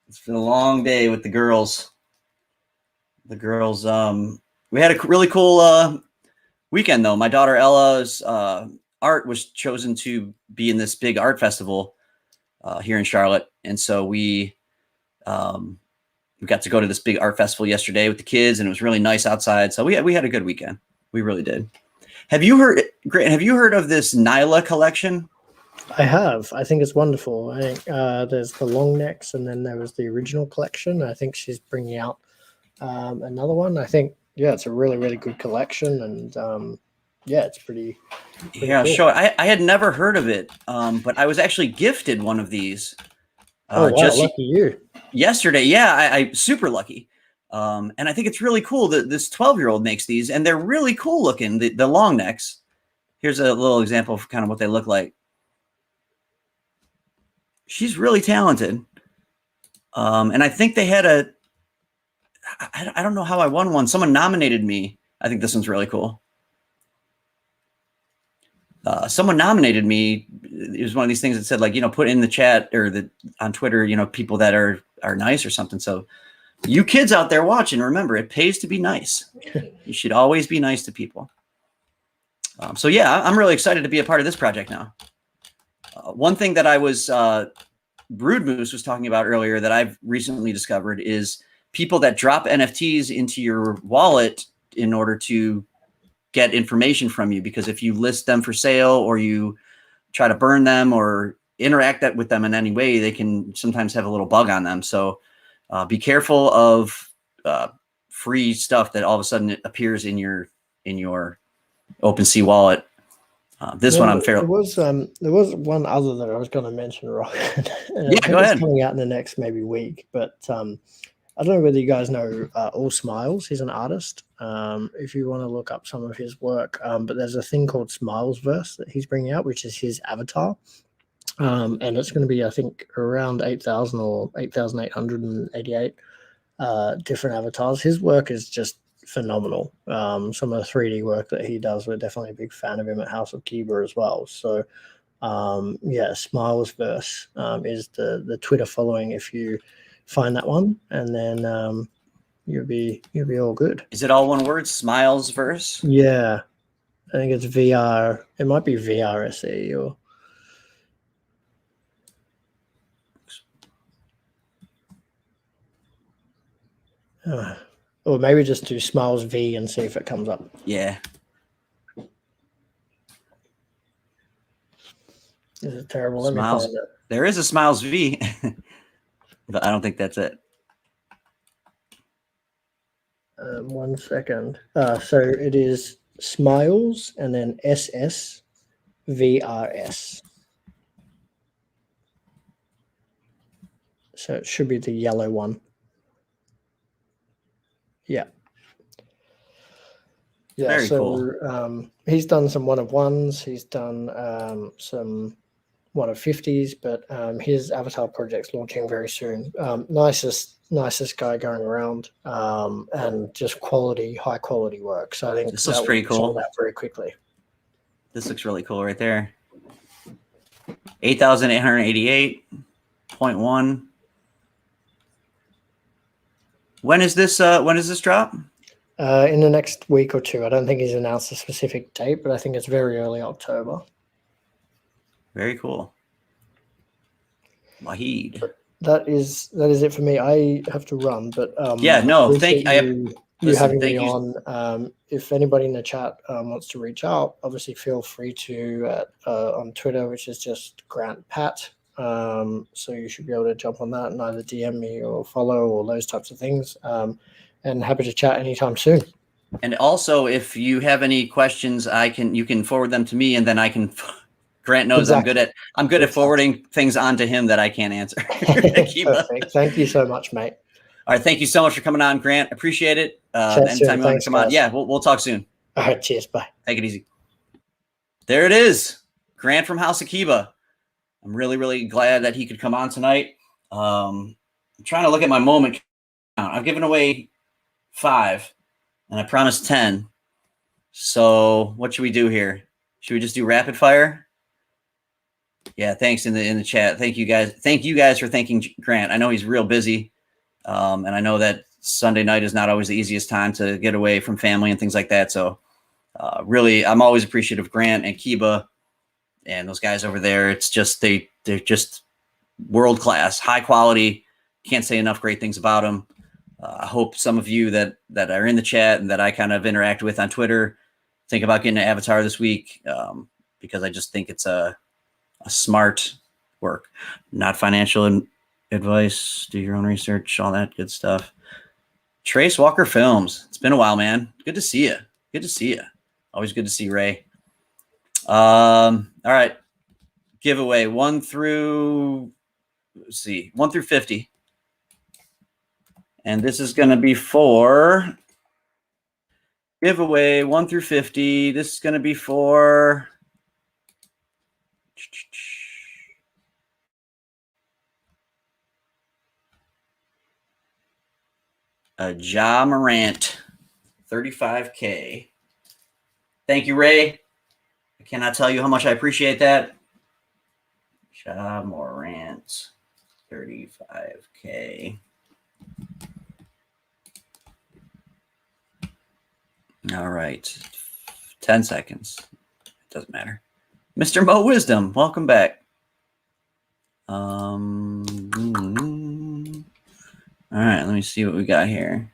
It's been a long day with the girls. We had a really cool weekend though. My daughter Ella's art was chosen to be in this big art festival here in Charlotte, and so we got to go to this big art festival yesterday with the kids, and it was really nice outside. So we had a good weekend. We really did. Have you heard of this Nyla collection? I have. I think it's wonderful. I think there's the long necks, and then there was the original collection. I think she's bringing out another one. I think, yeah, it's a really, really good collection, and yeah, it's pretty yeah, cool. sure. I had never heard of it, but I was actually gifted one of these. Oh, wow, just lucky you. Yesterday. Yeah, I super lucky. And I think it's really cool that this 12-year-old makes these, and they're really cool looking, the long necks. Here's a little example of kind of what they look like. She's really talented. And I think they had I don't know how I won one. Someone nominated me. I think this one's really cool. Someone nominated me. It was one of these things that said, like, put in the chat or on Twitter, people that are nice or something. So you kids out there watching, remember, it pays to be nice. You should always be nice to people. So yeah, I'm really excited to be a part of this project now. One thing that I was Brood Moose was talking about earlier that I've recently discovered is people that drop NFTs into your wallet in order to get information from you, because if you list them for sale or you try to burn them or interact with them in any way, they can sometimes have a little bug on them. So be careful of free stuff that all of a sudden it appears in your OpenSea wallet. This one I'm fairly. There was one other that I was going to mention, Rock. Yeah, go ahead. It's coming out in the next maybe week, but I don't know whether you guys know All Smiles. He's an artist. If you want to look up some of his work, but there's a thing called Smilesverse that he's bringing out, which is his avatar, and it's going to be, I think, around 8,000 or 8,888 different avatars. His work is just phenomenal. Some of the 3D work that he does, we're definitely a big fan of him at House of Kibaa as well. So yeah, Smilesverse is the Twitter following if you find that one, and then you'll be all good. Is it all one word? Smilesverse? Yeah, I think it's VR. It might be VRSE or. Or maybe just do Smiles V and see if it comes up. Yeah. This is terrible. Let Smiles. me find it. There is a Smiles V, but I don't think that's it. 1 second. So it is Smiles and then SSVRS. So it should be the yellow one. Yeah. Yeah, Very so cool. he's done some 1-of-1s. He's done some 1-of-50s, but his avatar project's launching very soon. Nicest guy going around, and just high quality work. So I think This looks that will pretty be sold cool. out very quickly. This looks really cool right there. 8,888.1. When is this drop? In the next week or two. I don't think he's announced a specific date, but I think it's very early October. Very cool. Wahid. That is it for me. I have to run, but Yeah, no, thank you. Listen, having thank me you. on. If anybody in the chat wants to reach out, obviously feel free to on Twitter, which is just Grant Pat. So you should be able to jump on that and either DM me or follow or those types of things. And happy to chat anytime soon. And also, if you have any questions, you can forward them to me, and then I can. Grant knows exactly. I'm good at forwarding things on to him that I can't answer. Perfect. Thank you so much, mate. All right, thank you so much for coming on, Grant. Appreciate it. Anytime you want to come on, yeah, we'll talk soon. All right, cheers. Bye. Take it easy. There it is, Grant from House of Kibaa. I'm really, really glad that he could come on tonight. I'm trying to look at my moment count. I've given away 5, and I promised 10. So what should we do here? Should we just do rapid fire? Yeah, thanks in the chat. Thank you guys. Thank you guys for thanking Grant. I know he's real busy, and I know that Sunday night is not always the easiest time to get away from family and things like that. So really, I'm always appreciative of Grant and Kibaa and those guys over there. It's just they're just world class, high quality. Can't say enough great things about them. I hope some of you that are in the chat and that I kind of interact with on Twitter think about getting an avatar this week, because I just think it's a smart work, not financial advice. Do your own research, all that good stuff. Trace Walker Films. It's been a while, man. Good to see you. Good to see you. Always good to see Ray. All right. Giveaway 1 through 50. And this is going to be for giveaway 1 through 50. This is going to be for a Ja Morant 35K. Thank you, Ray. I cannot tell you how much I appreciate that. Ja Morant 35K. All right. 10 seconds. It doesn't matter. Mr. Mo Wisdom, welcome back. All right, let me see what we got here.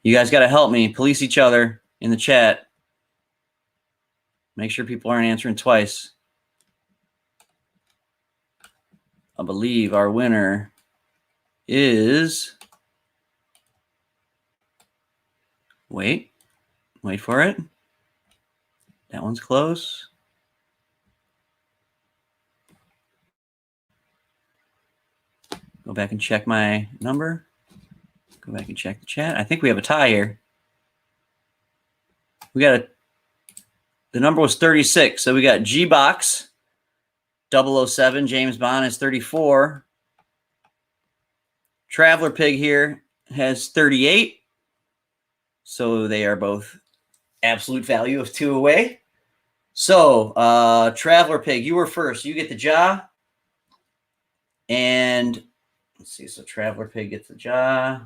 You guys got to help me. Police each other in the chat. Make sure people aren't answering twice. I believe our winner is... Wait for it. That one's close. Go back and check my number. Go back and check the chat. I think we have a tie here. The number was 36. So we got G-Box 007. James Bond is 34. Traveler Pig here has 38. So they are both absolute value of 2 away. So Traveler Pig, you were first. You get the Ja. And let's see. So Traveler Pig gets the Ja.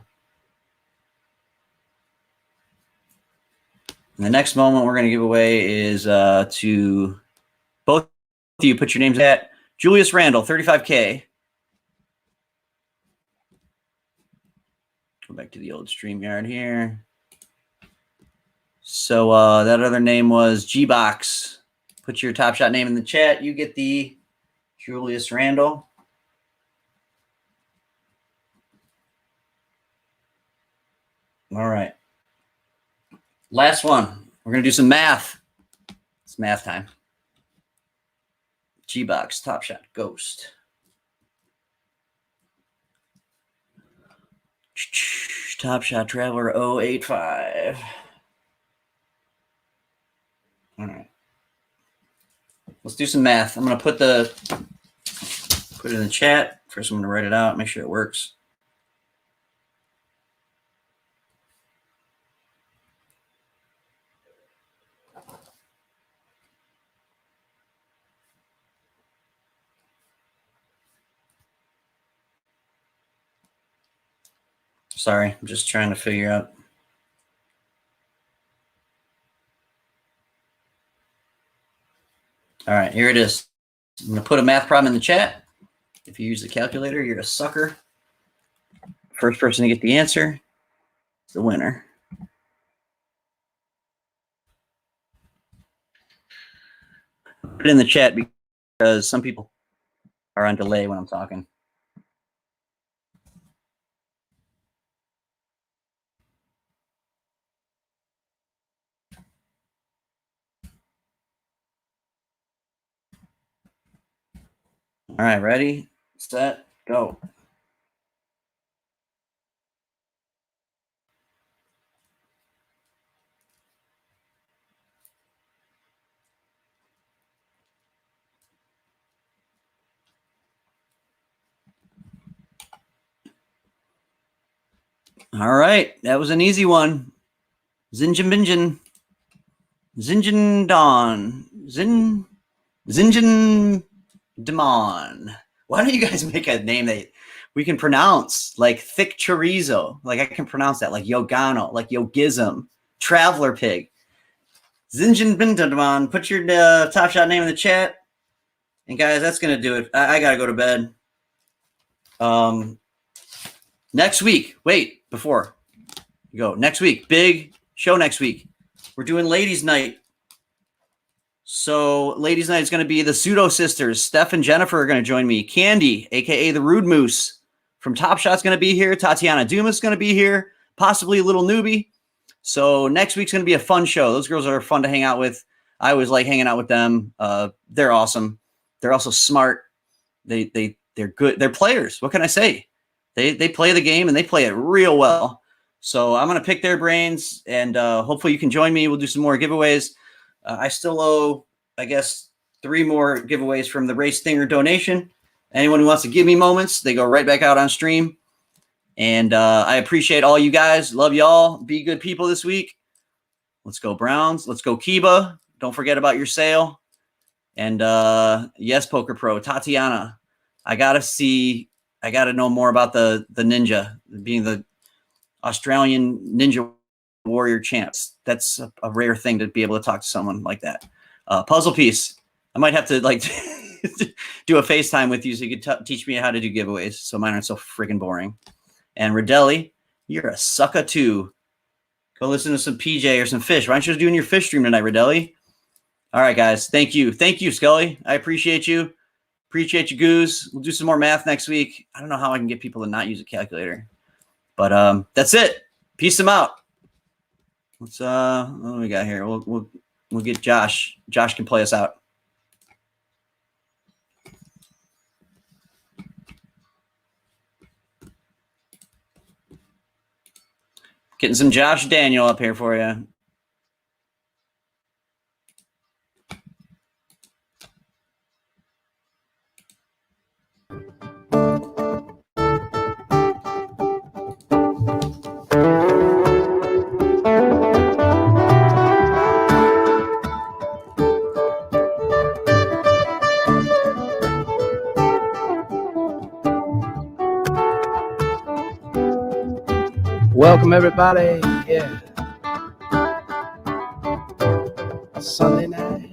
And the next moment we're going to give away is to both of you. Put your names at Julius Randall, 35K. Go back to the old StreamYard here. So that other name was G-Box. Put your Top Shot name in the chat. You get the Julius Randall. All right. Last one. We're going to do some math. It's math time. G-Box, Top Shot, Ghost. Top Shot Traveler 085. Let's do some math. I'm going to put it in the chat. First, I'm going to write it out, make sure it works. Sorry, I'm just trying to figure out. All right, here it is. I'm going to put a math problem in the chat. If you use the calculator, you're a sucker. First person to get the answer is the winner. Put it in the chat because some people are on delay when I'm talking. All right, ready, set, go. All right, that was an easy one. Zinjin Binjin. Zinjin Dawn. Zinjin Demon. Why don't you guys make a name that we can pronounce, like thick chorizo? Like I can pronounce that, like Yogano, like Yogism, Traveler Pig. Zinjin Bindamon. Put your Top Shot name in the chat. And guys, that's gonna do it. I gotta go to bed. Next week, wait, before you go, next week, big show next week. We're doing Ladies Night. So Ladies Night is going to be the Pseudo Sisters. Steph and Jennifer are going to join me. Candy, a.k.a. the Rude Moose from Top Shot's going to be here. Tatiana Dumas is going to be here, possibly a little newbie. So next week's going to be a fun show. Those girls are fun to hang out with. I always like hanging out with them. They're awesome. They're also smart. They're good. They're players. What can I say? They play the game and they play it real well. So I'm going to pick their brains and hopefully you can join me. We'll do some more giveaways. I still owe, I guess, 3 more giveaways from the Race Stinger donation. Anyone who wants to give me moments, they go right back out on stream. And I appreciate all you guys. Love y'all. Be good people this week. Let's go Browns. Let's go Kibaa. Don't forget about your sale. And yes, Poker Pro, Tatiana. I got to know more about the ninja, being the Australian Ninja Warrior champs. That's a rare thing to be able to talk to someone like that. Puzzle Piece. I might have to like do a FaceTime with you so you could teach me how to do giveaways so mine aren't so freaking boring. And Rodelli, you're a sucker too. Go listen to some PJ or some Fish. Why aren't you just doing your Fish stream tonight, Rodelli? All right, guys. Thank you. Thank you, Scully. I appreciate you. Appreciate you, Goose. We'll do some more math next week. I don't know how I can get people to not use a calculator. But that's it. Peace them out. Let's what do we got here? We'll get Josh. Josh can play us out. Getting some Josh Daniel up here for you. Welcome everybody. Yeah. Sunday night.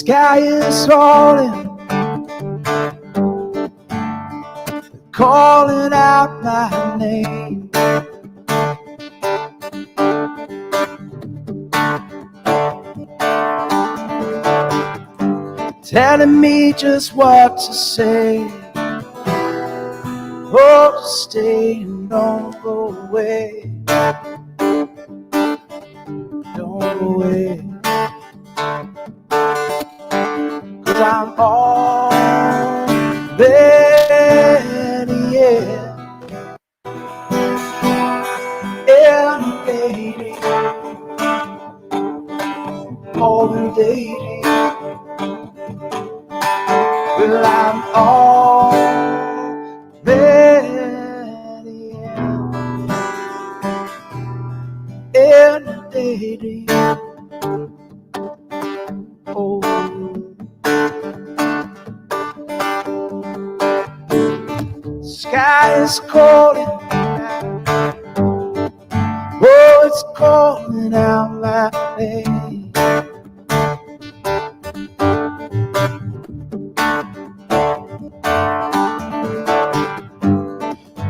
sky is falling, calling out my name. Telling me just what to say. Oh, stay and don't go away. Don't go away. 'Cause I'm already elevated, already. Well, I'm already elevated. Oh, sky is calling out. Oh, it's calling out my name.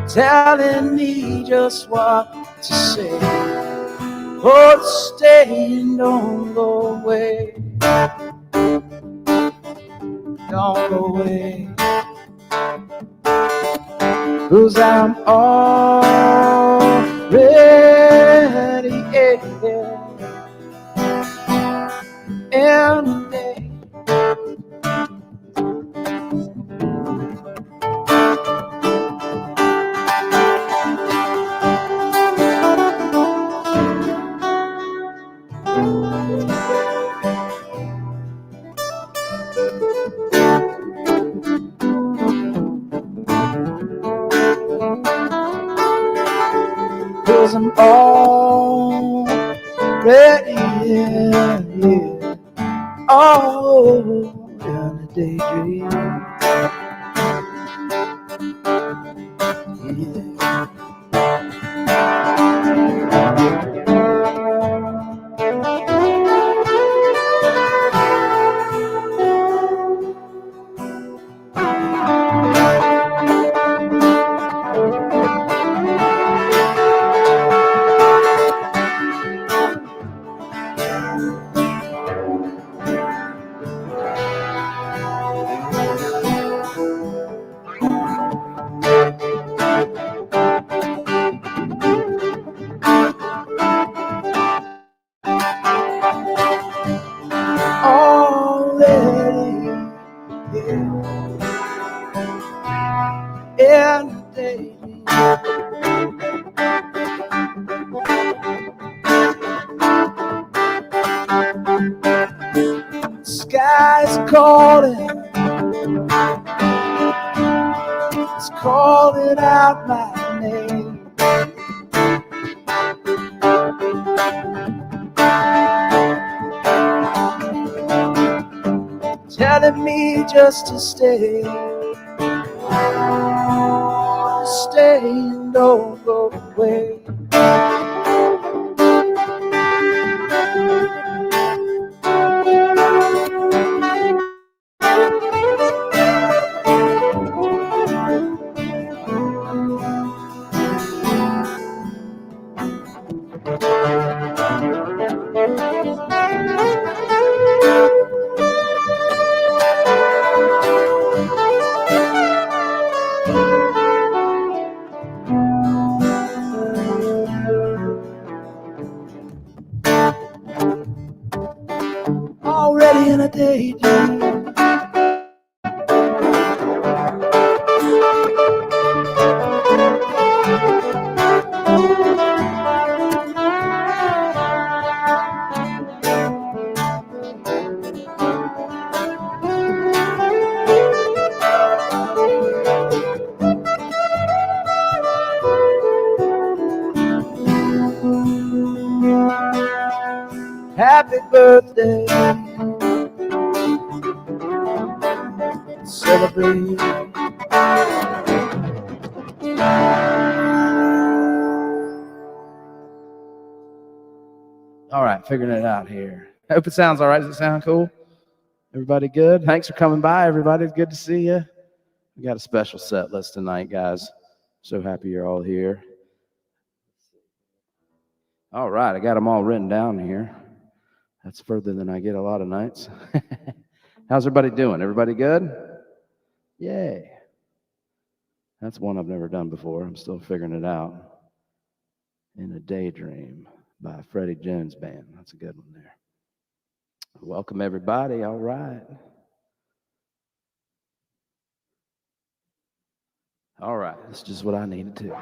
Telling me just what to say. Oh, stay and don't go away. Don't go away. 'Cause I'm already elevated. Cause I'm already oh, in a daydream. Already in the daydream. Sky's calling, it's calling out my name. Telling me just to stay, stay and don't go away. Already in a daydream. Happy birthday, celebrate. All right, figuring it out here. I hope it sounds all right. Does it sound cool? Everybody good? Thanks for coming by, everybody. It's good to see you. We got a special set list tonight, guys. So happy you're all here. All right, I got them all written down here. That's further than I get a lot of nights. How's everybody doing? Everybody good? Yay. That's one I've never done before. I'm still figuring it out. In a Daydream by Freddie Jones Band. That's a good one there. Welcome, everybody. All right. All right. That's just what I needed to.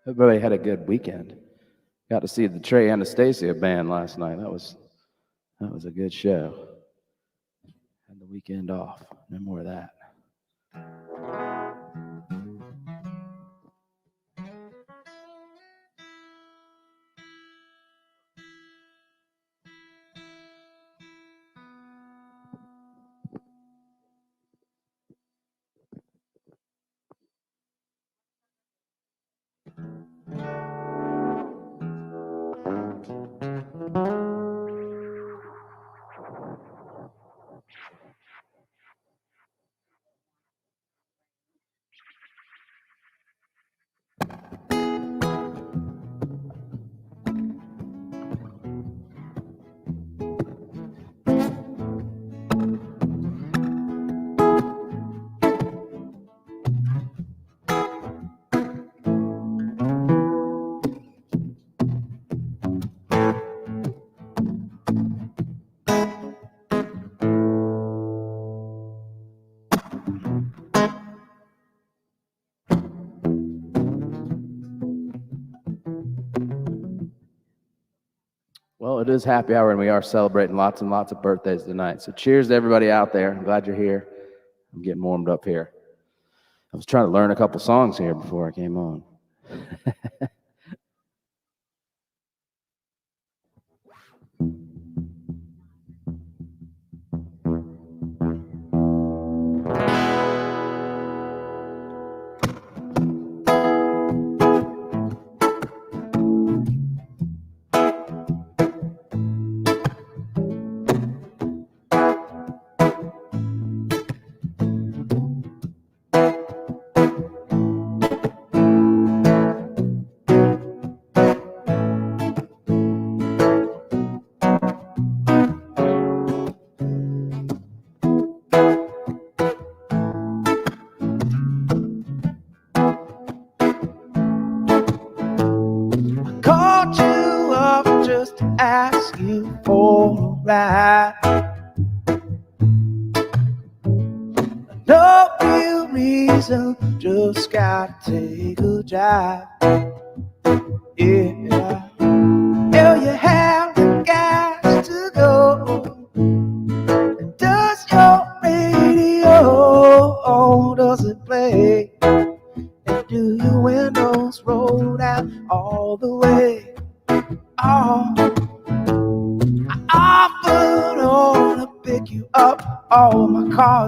Everybody had a good weekend. Got to see the Trey Anastasia band last night. That was a good show. Had the weekend off. No more of that. Well, it is happy hour, and we are celebrating lots and lots of birthdays tonight. So cheers to everybody out there. I'm glad you're here. I'm getting warmed up here. I was trying to learn a couple songs here before I came on. Called you up just to ask you for a ride. No real reason, just gotta take a drive. Yeah, yeah, you have the gas to go. And does your radio, does it play? And do your windows roll down all the way? Oh, I offered on to pick you up. All my cars